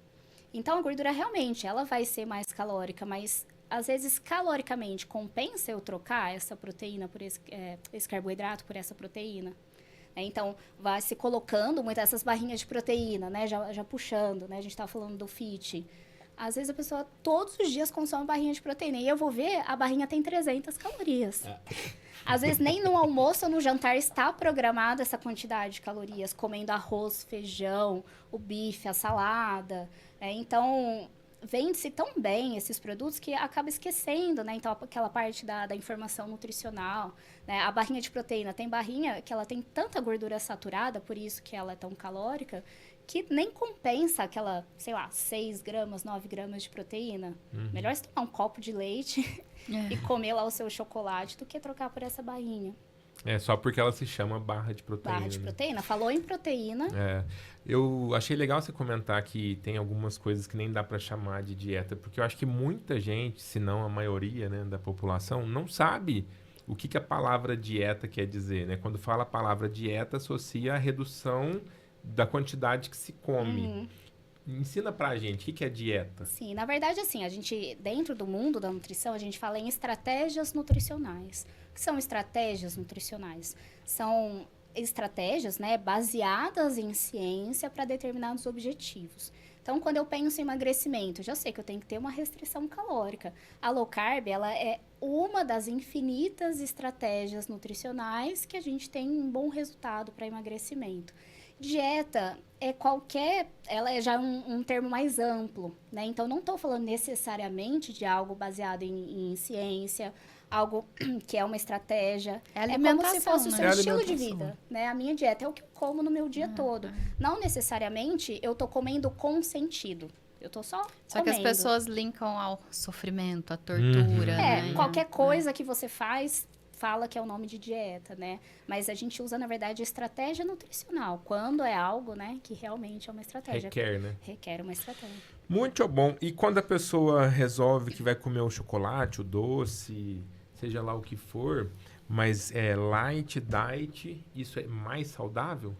Então, a gordura realmente, ela vai ser mais calórica, mas às vezes, caloricamente, compensa eu trocar essa proteína por esse carboidrato por essa proteína? Então, vai se colocando muitas essas barrinhas de proteína, né? Já puxando, né? A gente estava falando do fit. Às vezes a pessoa todos os dias consome barrinha de proteína. E eu vou ver, a barrinha tem 300 calorias. Às vezes nem no almoço ou no jantar está programada essa quantidade de calorias. Comendo arroz, feijão, o bife, a salada. Então, vende-se tão bem esses produtos que acaba esquecendo, né? Então, aquela parte da informação nutricional. Né? A barrinha de proteína, tem barrinha que ela tem tanta gordura saturada, por isso que ela é tão calórica, que nem compensa aquela, 6 gramas, 9 gramas de proteína. Melhor você tomar um copo de leite e comer lá o seu chocolate do que trocar por essa barrinha. Só porque ela se chama barra de proteína. Barra de proteína. Falou em proteína. Eu achei legal você comentar que tem algumas coisas que nem dá para chamar de dieta, porque eu acho que muita gente, se não a maioria, né, da população, não sabe o que a palavra dieta quer dizer, né? Quando fala a palavra dieta, associa a redução da quantidade que se come. Ensina pra gente, o que é dieta? Sim, na verdade, assim, a gente, dentro do mundo da nutrição, a gente fala em estratégias nutricionais. O que são estratégias nutricionais? São estratégias, né, baseadas em ciência para determinados objetivos. Então, quando eu penso em emagrecimento, eu já sei que eu tenho que ter uma restrição calórica. A low carb, ela é uma das infinitas estratégias nutricionais que a gente tem um bom resultado para emagrecimento. Dieta ela é já um termo mais amplo, né? Então, não estou falando necessariamente de algo baseado em ciência, algo que é uma estratégia. É como se alimentação, fosse o né? seu É estilo de alimentação. vida, né? A minha dieta é o que eu como no meu dia todo. Não necessariamente eu tô comendo com sentido. Eu tô só Só que as comendo. pessoas linkam ao sofrimento, à tortura, né? Qualquer coisa que você faz, fala que é o nome de dieta, né? Mas a gente usa, na verdade, estratégia nutricional. Quando é algo, né, que realmente é uma estratégia. Requer, né? Requer uma estratégia. Muito bom. E quando a pessoa resolve que vai comer o chocolate, o doce, seja lá o que for, mas é light, diet, isso é mais saudável?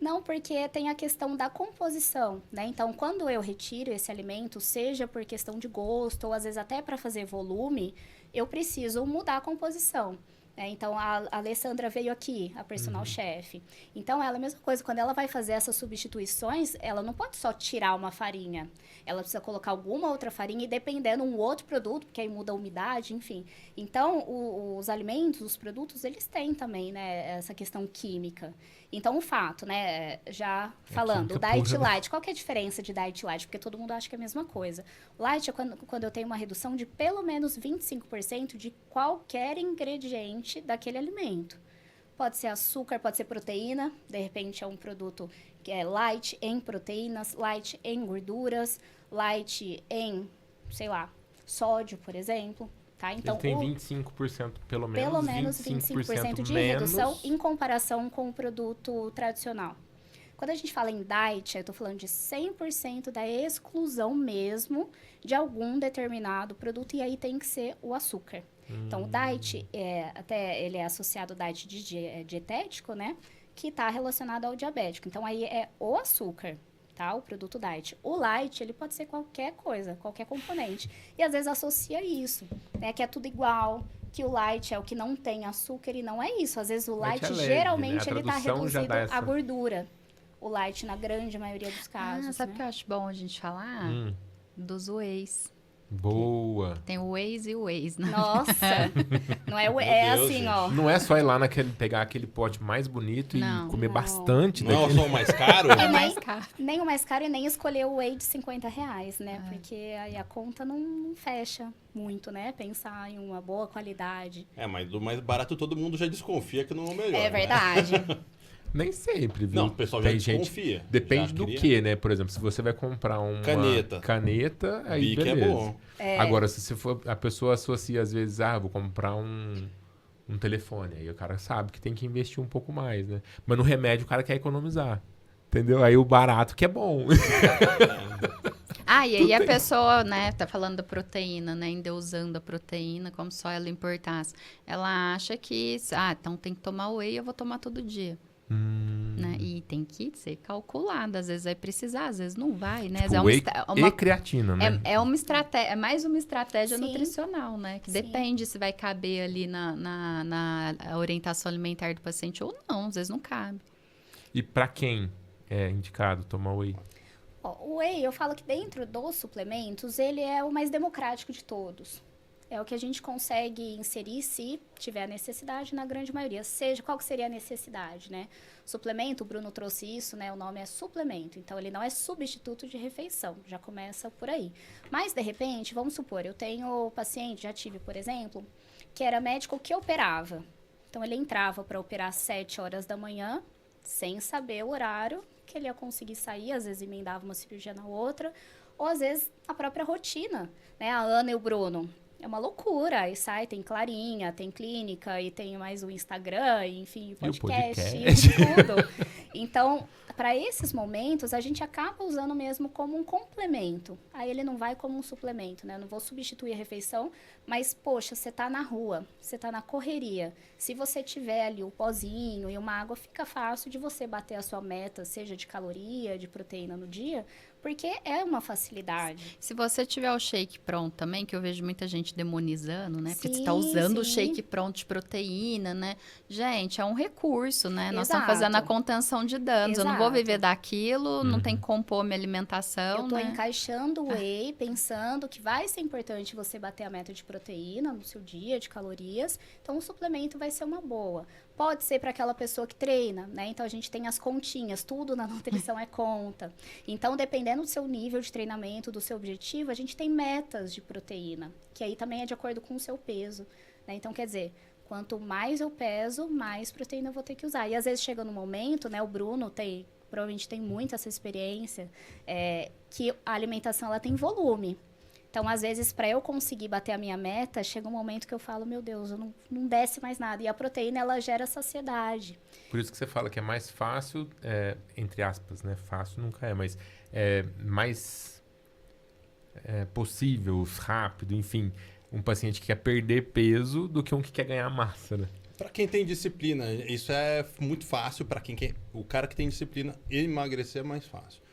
Não, porque tem a questão da composição, né? Então, quando eu retiro esse alimento, seja por questão de gosto ou às vezes até para fazer volume, eu preciso mudar a composição. Então, a Alessandra veio aqui, a personal chef. Então, ela é a mesma coisa. Quando ela vai fazer essas substituições, ela não pode só tirar uma farinha. Ela precisa colocar alguma outra farinha e dependendo um outro produto, porque aí muda a umidade, enfim. Então, os alimentos, os produtos, eles têm também, né, essa questão química. Então, o fato, né, já falando, o química diet pura, né? light, qual que é a diferença de diet light? Porque todo mundo acha que é a mesma coisa. Light é quando eu tenho uma redução de pelo menos 25% de qualquer ingrediente daquele alimento. Pode ser açúcar, pode ser proteína, de repente é um produto que é light em proteínas, light em gorduras, light em, sei lá, sódio, por exemplo. Tá? Então, Ele tem 25% pelo menos. pelo menos 25% de redução em comparação com o produto tradicional. Quando a gente fala em diet, eu estou falando de 100% da exclusão mesmo de algum determinado produto, e aí tem que ser o açúcar. Então, o diet, até ele é associado ao diet dietético, né? Que está relacionado ao diabético. Então, aí é o açúcar, tá? O produto diet. O light, ele pode ser qualquer coisa, qualquer componente. E às vezes associa isso, né? Que é tudo igual, que o light é o que não tem açúcar e não é isso. Às vezes o light, é leve, geralmente, né? A ele está tradução já reduzido dá essa- à gordura. O light, na grande maioria dos casos, sabe o que né? eu acho bom a gente falar? Dos wheys. Boa. Tem o wheys e o wheys, né? Nossa! Não é, Meu é Deus, assim, gente. ó. Não é só ir lá pegar aquele pote mais bonito Não. e comer Não. bastante Não é daquele. só o mais caro? É mais caro. Nem o mais caro e nem escolher o whey de R$50, né? Porque aí a conta não fecha muito, né? Pensar em uma boa qualidade. Mas do mais barato todo mundo já desconfia que não é o melhor. É né? verdade. Nem sempre, viu? Não, o pessoal já Tem gente. desconfia. Depende Já do cria. que, né? Por exemplo, se você vai comprar uma caneta, aí Bic beleza. é bom. Agora, se você for, a pessoa associa às vezes, vou comprar um telefone. Aí o cara sabe que tem que investir um pouco mais, né? Mas no remédio o cara quer economizar. Entendeu? Aí o barato que é bom. E aí a pessoa, né, tá falando da proteína, né, endeusando a proteína como só ela importasse. Ela acha que, então tem que tomar whey, eu vou tomar todo dia. Né? E tem que ser calculado. Às vezes vai precisar, às vezes não vai, né? Tipo, É whey e creatina, né? É uma estratégia, é mais uma estratégia Sim. nutricional, né? Que Sim. depende se vai caber ali na orientação alimentar do paciente ou não. Às vezes não cabe. E pra quem é indicado tomar whey? O whey, eu falo que dentro dos suplementos, ele é o mais democrático de todos. É o que a gente consegue inserir se tiver a necessidade, na grande maioria. Seja, qual que seria a necessidade, né? Suplemento, o Bruno trouxe isso, né? O nome é suplemento. Então, ele não é substituto de refeição. Já começa por aí. Mas, de repente, vamos supor, eu tenho paciente, já tive, por exemplo, que era médico que operava. Então, ele entrava para operar às 7 horas da manhã, sem saber o horário que ele ia conseguir sair. Às vezes, emendava uma cirurgia na outra. Ou, às vezes, a própria rotina, né? A Ana e o Bruno. É uma loucura. Aí sai, tem Clarinha, tem Clínica, e tem mais o Instagram, e, enfim, podcast, e tudo. Então, para esses momentos, a gente acaba usando mesmo como um complemento. Aí ele não vai como um suplemento, né? Eu não vou substituir a refeição, mas, poxa, você tá na rua, você tá na correria. Se você tiver ali o pozinho e uma água, fica fácil de você bater a sua meta, seja de caloria, de proteína no dia, porque é uma facilidade. Se você tiver o shake pronto também, que eu vejo muita gente demonizando, né? Porque você está Sim, usando o sim. shake pronto de proteína, né? Gente, é um recurso, né? Nós estamos Exato. fazendo a contenção de danos. Eu não vou Exato. viver daquilo, não tem que compor minha alimentação, Eu tô né? encaixando o whey, pensando que vai ser importante você bater a meta de proteína no seu dia, de calorias. Então, o suplemento vai ser uma boa. Pode ser para aquela pessoa que treina, né? Então, a gente tem as continhas, tudo na nutrição é conta. Então, dependendo do seu nível de treinamento, do seu objetivo, a gente tem metas de proteína, que aí também é de acordo com o seu peso. né? Então, quer dizer, quanto mais eu peso, mais proteína eu vou ter que usar. E às vezes chega no momento, né? O Bruno provavelmente tem muito essa experiência, que a alimentação ela tem volume. Então, às vezes, para eu conseguir bater a minha meta, chega um momento que eu falo, meu Deus, eu não desce mais nada. E a proteína, ela gera saciedade. Por isso que você fala que é mais fácil, entre aspas, né? Fácil nunca é, mas mais possível, rápido, enfim, um paciente que quer perder peso do que um que quer ganhar massa, né? Para quem tem disciplina, isso é muito fácil. Para quem quer, o cara que tem disciplina, emagrecer é mais fácil.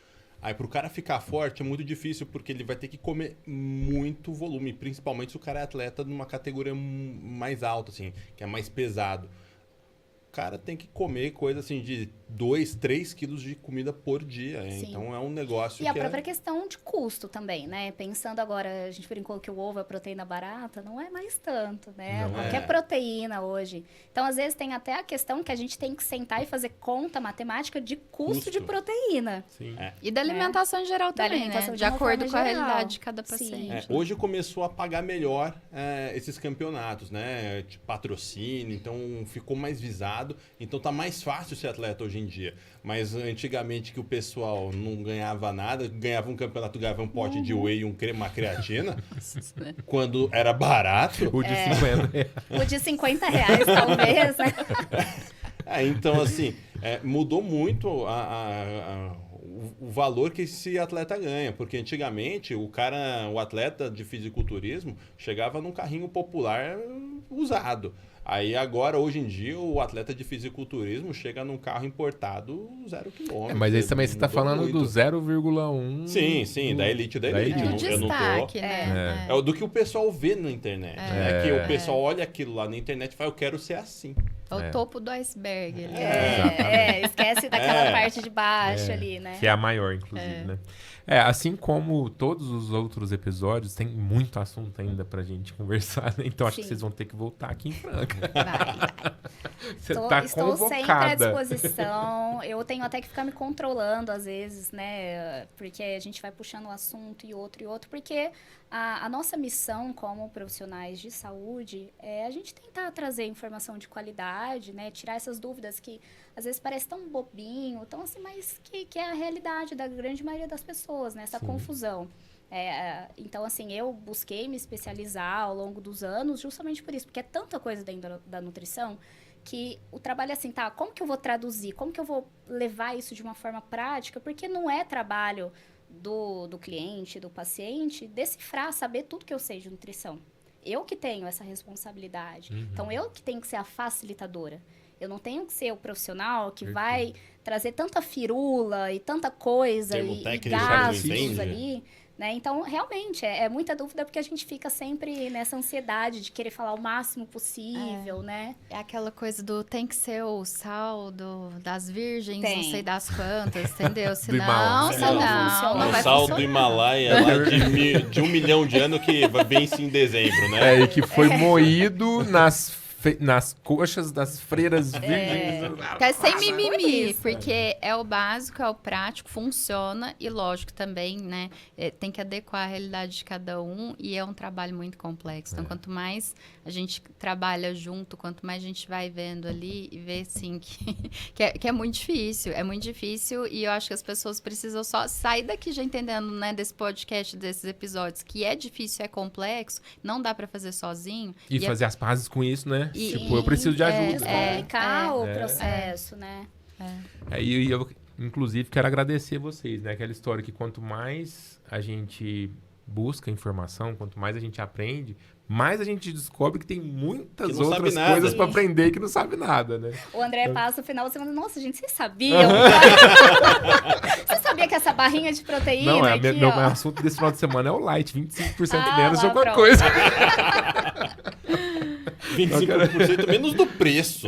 Aí pro cara ficar forte é muito difícil, porque ele vai ter que comer muito volume, principalmente se o cara é atleta numa categoria mais alta, assim, que é mais pesado. O cara tem que comer coisa assim de 2, 3 quilos de comida por dia. Então é um negócio e a própria questão de custo também, né? Pensando agora, a gente brincou que o ovo é proteína barata, não é mais tanto, né? Qualquer proteína hoje. Então, às vezes, tem até a questão que a gente tem que sentar e fazer conta matemática de custo de proteína. Sim. E da alimentação em geral também, né? De acordo com a realidade de cada Sim. paciente. Hoje começou a pagar melhor esses campeonatos, né? De patrocínio, então ficou mais visado. Então tá mais fácil ser atleta hoje em dia. Mas antigamente que o pessoal não ganhava nada, ganhava um campeonato, ganhava um pote de whey e uma creatina, quando era barato. O de 50. O de 50 reais, talvez, né? Então, assim, mudou muito o valor que esse atleta ganha. Porque antigamente o atleta de fisiculturismo chegava num carrinho popular usado. Aí agora, hoje em dia, o atleta de fisiculturismo chega num carro importado 0 km. Mas esse também você está falando muito. Do 0,1. Sim, da elite da elite. Do destaque, né? É do que o pessoal vê na internet. Né? Que o pessoal olha aquilo lá na internet e fala, eu quero ser assim. É o topo do iceberg. Esquece daquela parte de baixo ali, né? Que é a maior, inclusive, né? Assim como todos os outros episódios, tem muito assunto ainda pra gente conversar, né? Então acho que vocês vão ter que voltar aqui em Franca. Vai. Você Estou sempre à disposição. Eu tenho até que ficar me controlando às vezes, né? Porque a gente vai puxando um assunto e outro, porque a nossa missão como profissionais de saúde é a gente tentar trazer informação de qualidade, né? Tirar essas dúvidas que às vezes parece tão bobinho, tão assim, mas que é a realidade da grande maioria das pessoas, né? Essa confusão. Então, assim, eu busquei me especializar ao longo dos anos justamente por isso, porque é tanta coisa dentro da nutrição que o trabalho é assim, tá, como que eu vou traduzir? Como que eu vou levar isso de uma forma prática? Porque não é trabalho do cliente, do paciente, decifrar, saber tudo que eu sei de nutrição. Eu que tenho essa responsabilidade. Então, eu que tenho que ser a facilitadora. Eu não tenho que ser o profissional que vai trazer tanta firula e tanta coisa e gastos ali. Né? Então, realmente, é muita dúvida porque a gente fica sempre nessa ansiedade de querer falar o máximo possível, né? É aquela coisa do tem que ser o sal das virgens, não sei das quantas, entendeu? Senão não vai funcionar. O sal do Himalaia lá de 1 milhão de anos que vence em dezembro, né? E que foi moído nas coxas das freiras virgens. É sem mimimi, porque é o básico, é o prático, funciona e lógico também, né? Tem que adequar a realidade de cada um e é um trabalho muito complexo. Então, quanto mais a gente trabalha junto, quanto mais a gente vai vendo ali e vê, assim, que é muito difícil. É muito difícil e eu acho que as pessoas precisam só sair daqui já entendendo, né, desse podcast, desses episódios, que é difícil, é complexo, não dá pra fazer sozinho. E fazer as pazes com isso, né? Tipo, eu preciso de ajuda. Explicar o processo, né? E eu, inclusive, quero agradecer vocês, né? Aquela história que quanto mais a gente busca informação, quanto mais a gente aprende, mais a gente descobre que tem muitas outras coisas para aprender que não sabe nada, né? O André passa o final de semana, nossa, gente, vocês sabiam? Você sabia que essa barrinha de proteína não, aqui, meu assunto desse final de semana é o light, 25% menos de alguma coisa. 25% menos do preço.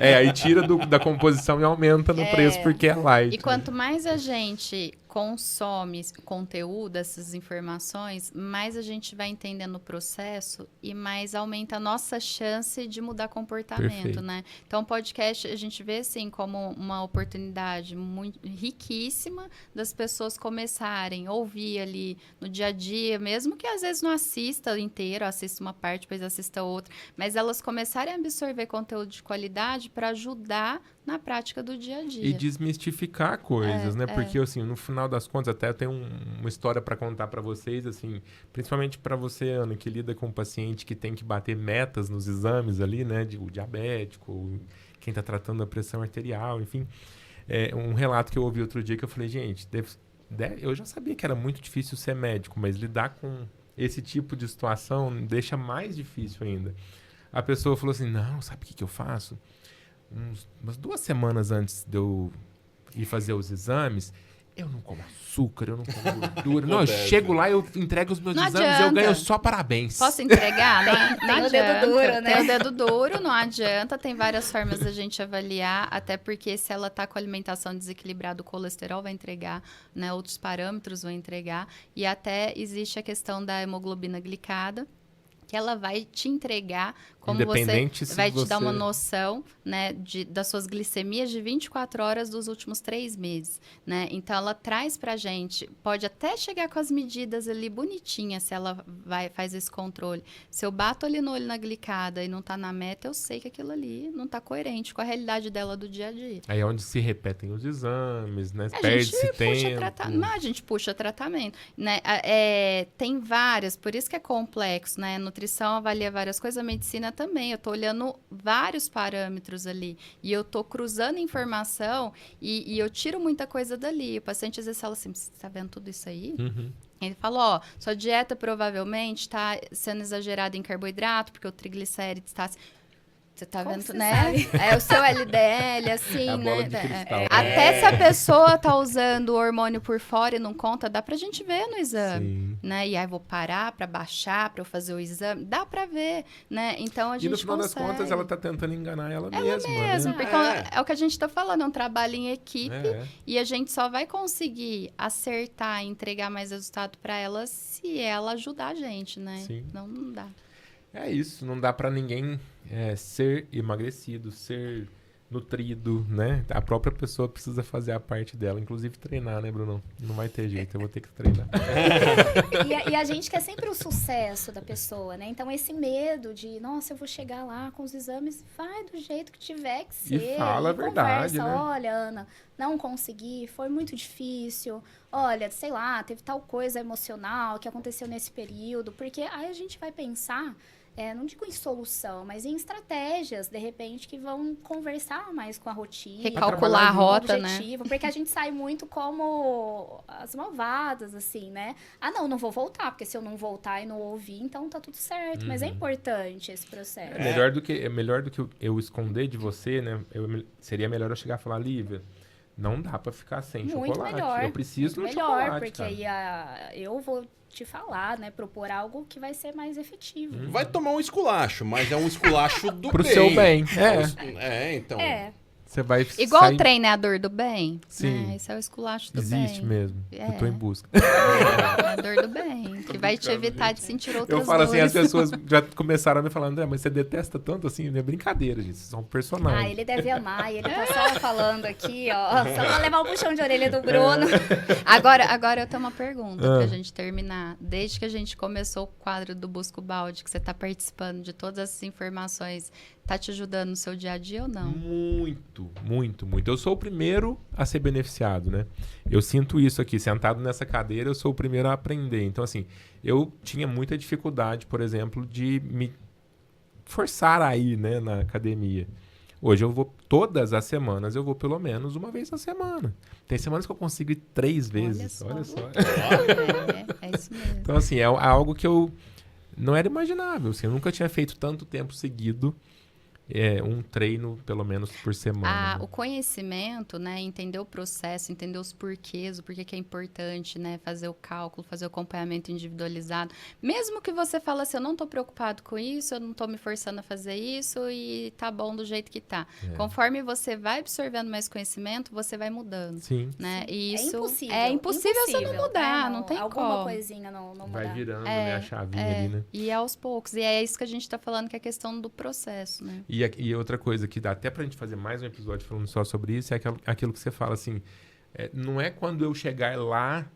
Aí tira da composição e aumenta no preço porque é light. E quanto mais a gente consome conteúdo, essas informações, mais a gente vai entendendo o processo e mais aumenta a nossa chance de mudar comportamento, Perfeito. né? Então, o podcast a gente vê, assim, como uma oportunidade muito riquíssima das pessoas começarem a ouvir ali no dia a dia, mesmo que às vezes não assista inteiro, assista uma parte, depois assista outra, mas elas começarem a absorver conteúdo de qualidade para ajudar na prática do dia a dia. E desmistificar coisas, né? Porque, assim, no final das contas, até eu tenho uma história para contar para vocês, assim, principalmente para você, Ana, que lida com um paciente que tem que bater metas nos exames ali, né? O diabético, quem está tratando a pressão arterial, enfim. Um relato que eu ouvi outro dia que eu falei, gente, eu já sabia que era muito difícil ser médico, mas lidar com esse tipo de situação deixa mais difícil ainda. A pessoa falou assim, não, sabe o que eu faço? Umas 2 semanas antes de eu ir fazer os exames, eu não como açúcar, eu não como gordura. Não, eu chego lá e eu entrego os meus exames e eu ganho só parabéns. Posso entregar? Não Tem o adianta. dedo duro, né? Tem o dedo duro, não adianta. Tem várias formas da gente avaliar, até porque se ela tá com a alimentação desequilibrada, o colesterol vai entregar, né? Outros parâmetros vão entregar. E até existe a questão da hemoglobina glicada, que ela vai te entregar como Independente vai te dar você- uma noção, né, das suas glicemias de 24 horas dos últimos 3 meses, né? Então, ela traz pra gente, pode até chegar com as medidas ali bonitinhas, se ela faz esse controle. Se eu bato ali no olho na glicada e não tá na meta, eu sei que aquilo ali não tá coerente com a realidade dela do dia a dia. Aí é onde se repetem os exames, né? A gente Perde-se puxa tempo. tratamento. A gente puxa tratamento, né? Tem várias, por isso que é complexo, né? A nutrição avalia várias coisas, a medicina também. Eu tô olhando vários parâmetros ali. E eu tô cruzando informação e eu tiro muita coisa dali. O paciente às vezes fala assim, você tá vendo tudo isso aí? Uhum. Ele fala, sua dieta provavelmente está sendo exagerada em carboidrato, porque o triglicérides está... Você tá Como vendo, você né? sabe? É o seu LDL, assim, É a bola né? de cristal. Até se a pessoa tá usando o hormônio por fora e não conta, dá pra gente ver no exame, Sim. né? E aí vou parar pra baixar, pra eu fazer o exame, dá pra ver, né? Então a gente E no final das consegue. contas, ela tá tentando enganar ela mesma. Mesmo, né? porque é o que a gente tá falando, é um trabalho em equipe É. e a gente só vai conseguir acertar e entregar mais resultado pra ela se ela ajudar a gente, né? Sim. Não dá. É isso, não dá pra ninguém ser emagrecido, ser nutrido, né? A própria pessoa precisa fazer a parte dela, inclusive treinar, né, Bruno? Não vai ter jeito, eu vou ter que treinar. E a gente quer sempre o sucesso da pessoa, né? Então, esse medo de, nossa, eu vou chegar lá com os exames, vai do jeito que tiver que ser. E fala a verdade, conversa, né? olha, Ana, não consegui, foi muito difícil. Olha, sei lá, teve tal coisa emocional que aconteceu nesse período. Porque aí a gente vai pensar... não digo em solução, mas em estratégias, de repente, que vão conversar mais com a rotina. Recalcular a com o rota, né? objetivo, porque a gente sai muito como as malvadas, assim, né? Ah, não vou voltar, porque se eu não voltar e não ouvir, então tá tudo certo. Mas é importante esse processo. É melhor do que eu esconder de você, né? Seria melhor eu chegar e falar, Lívia, não dá pra ficar sem Muito chocolate. melhor. Eu preciso muito do melhor, chocolate, porque cara. aí eu vou te falar, né? Propor algo que vai ser mais efetivo. Vai tomar um esculacho, mas é um esculacho do Pro bem. seu bem. Então. Você vai Igual sair... o treinador do bem. Sim. Né? Esse é o esculacho do Existe bem. mesmo. É. Eu tô em busca. Treinador do bem. Que vai te evitar de sentir outras Eu falo assim, as dores. pessoas já começaram a me falar, André, mas você detesta tanto assim? É brincadeira, gente. Vocês são personagens. Ele deve amar, e ele tá só falando aqui, ó. Só pra levar o puxão de orelha do Bruno. Agora eu tenho uma pergunta Ah. pra gente terminar. Desde que a gente começou o quadro do Busco Balde, que você tá participando de todas essas informações, tá te ajudando no seu dia a dia ou não? Muito, muito, muito. Eu sou o primeiro a ser beneficiado, né? Eu sinto isso aqui, sentado nessa cadeira, eu sou o primeiro a aprender. Então, assim, eu tinha muita dificuldade, por exemplo, de me forçar a ir, né, na academia. Hoje eu vou, todas as semanas, eu vou pelo menos uma vez na semana. Tem semanas que eu consigo ir 3 vezes. Olha só. É isso mesmo. Então, assim, é algo que eu não era imaginável. Assim, eu nunca tinha feito tanto tempo seguido um treino, pelo menos, por semana. Né? O conhecimento, né? Entender o processo, entender os porquês, o porquê que é importante, né? Fazer o cálculo, fazer o acompanhamento individualizado. Mesmo que você fale assim, eu não tô preocupado com isso, eu não tô me forçando a fazer isso e tá bom do jeito que tá. Conforme você vai absorvendo mais conhecimento, você vai mudando. Sim. Né? E isso É impossível você não mudar, não tem alguma como. coisinha não mudar. Vai virando, né, a chavinha ali, né? E aos poucos. E é isso que a gente tá falando, que é a questão do processo, né? E outra coisa que dá até pra gente fazer mais um episódio falando só sobre isso é aquilo que você fala assim, não é quando eu chegar lá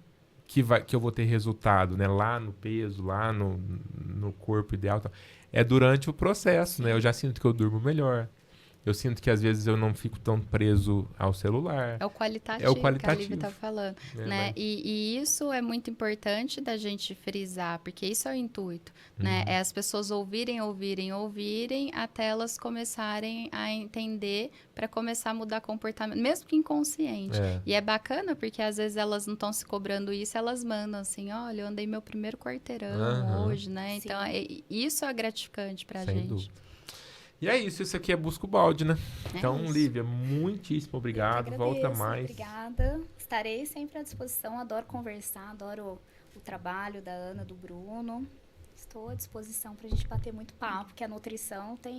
que eu vou ter resultado, né? Lá no peso, lá no corpo ideal. Tal. É durante o processo, né? Eu já sinto que eu durmo melhor. Eu sinto que às vezes eu não fico tão preso ao celular. É o qualitativo, que a Lívia tá falando. Né? Mas... E isso é muito importante da gente frisar, porque isso é o intuito. Né? É as pessoas ouvirem, até elas começarem a entender para começar a mudar comportamento, mesmo que inconsciente. E é bacana, porque às vezes elas não estão se cobrando isso, elas mandam assim, olha, eu andei meu primeiro quarteirão hoje, né? Então, isso é gratificante pra Sem gente. Dúvida. E é isso aqui é Busca o Balde, né? Então, isso. Lívia, muitíssimo obrigado, volta mais. Obrigada, estarei sempre à disposição, adoro conversar, adoro o trabalho da Ana, do Bruno, estou à disposição para a gente bater muito papo, porque a nutrição é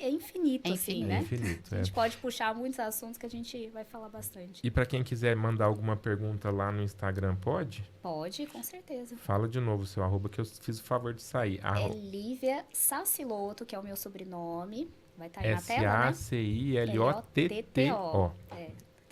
infinito, assim, né? É infinito, A gente pode puxar muitos assuntos que a gente vai falar bastante. E para quem quiser mandar alguma pergunta lá no Instagram, pode? Pode, com certeza. Fala de novo o seu arroba, que eu fiz o favor de sair. É Lívia Saciloto, que é o meu sobrenome. Vai estar aí na tela, né? S-A-C-I-L-O-T-T-O.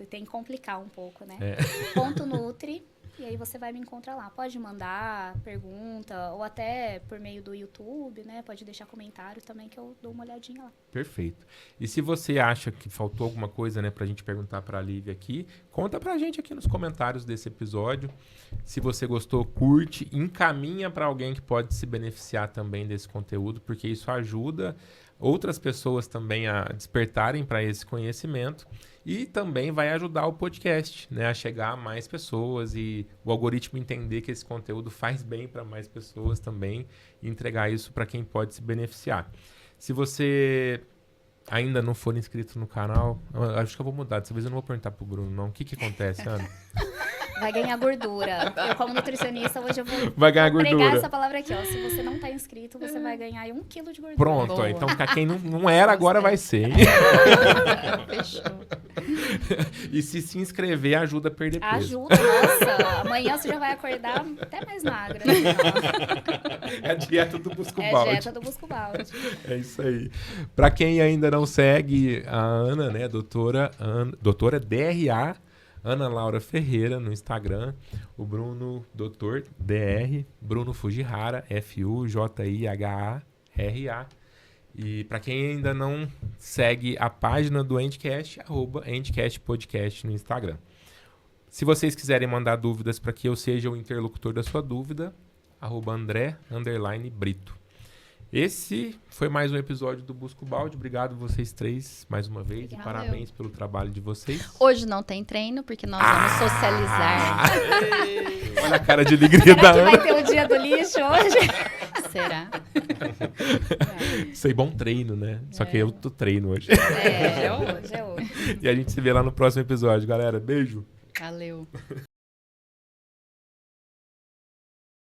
Tem que complicar um pouco, né? É. Ponto Nutri. E aí você vai me encontrar lá. Pode mandar pergunta, ou até por meio do YouTube, né? Pode deixar comentário também, que eu dou uma olhadinha lá. Perfeito. E se você acha que faltou alguma coisa, né, pra gente perguntar pra Lívia aqui, conta pra gente aqui nos comentários desse episódio. Se você gostou, curte, encaminha pra alguém que pode se beneficiar também desse conteúdo, porque isso ajuda outras pessoas também a despertarem para esse conhecimento e também vai ajudar o podcast, né, a chegar a mais pessoas e o algoritmo entender que esse conteúdo faz bem para mais pessoas também e entregar isso para quem pode se beneficiar. Se você ainda não for inscrito no canal, acho que eu vou mudar, dessa vez eu não vou perguntar pro Bruno não, o que acontece, Ana? Vai ganhar gordura. Eu, como nutricionista, hoje eu vou pregar essa palavra aqui, ó. Se você não tá inscrito, você vai ganhar aí 1 quilo de gordura. Pronto, ó, então pra quem não era, agora vai ser, hein? Fechou. E se inscrever, ajuda a perder peso. Ajuda, nossa. Amanhã você já vai acordar até mais magra. É a dieta do Busco É Balde. a dieta do Busco Balde. É isso aí. Pra quem ainda não segue a Ana, né, doutora DRA, Ana Laura Ferreira no Instagram, o Bruno, doutor DR, Bruno Fujihara, Fujihara. E para quem ainda não segue a página do Endcast, @endcastpodcast no Instagram. Se vocês quiserem mandar dúvidas para que eu seja o interlocutor da sua dúvida, @André_Brito. Esse foi mais um episódio do Busco Balde. Obrigado vocês três mais uma vez. Obrigada. E parabéns pelo trabalho de vocês. Hoje não tem treino, porque nós vamos socializar. Olha a cara de alegria da Será que Ana. vai ter o dia do lixo hoje? Será? Sei, bom treino, né? Só que eu tô treino hoje. É hoje. E a gente se vê lá no próximo episódio, galera. Beijo. Valeu.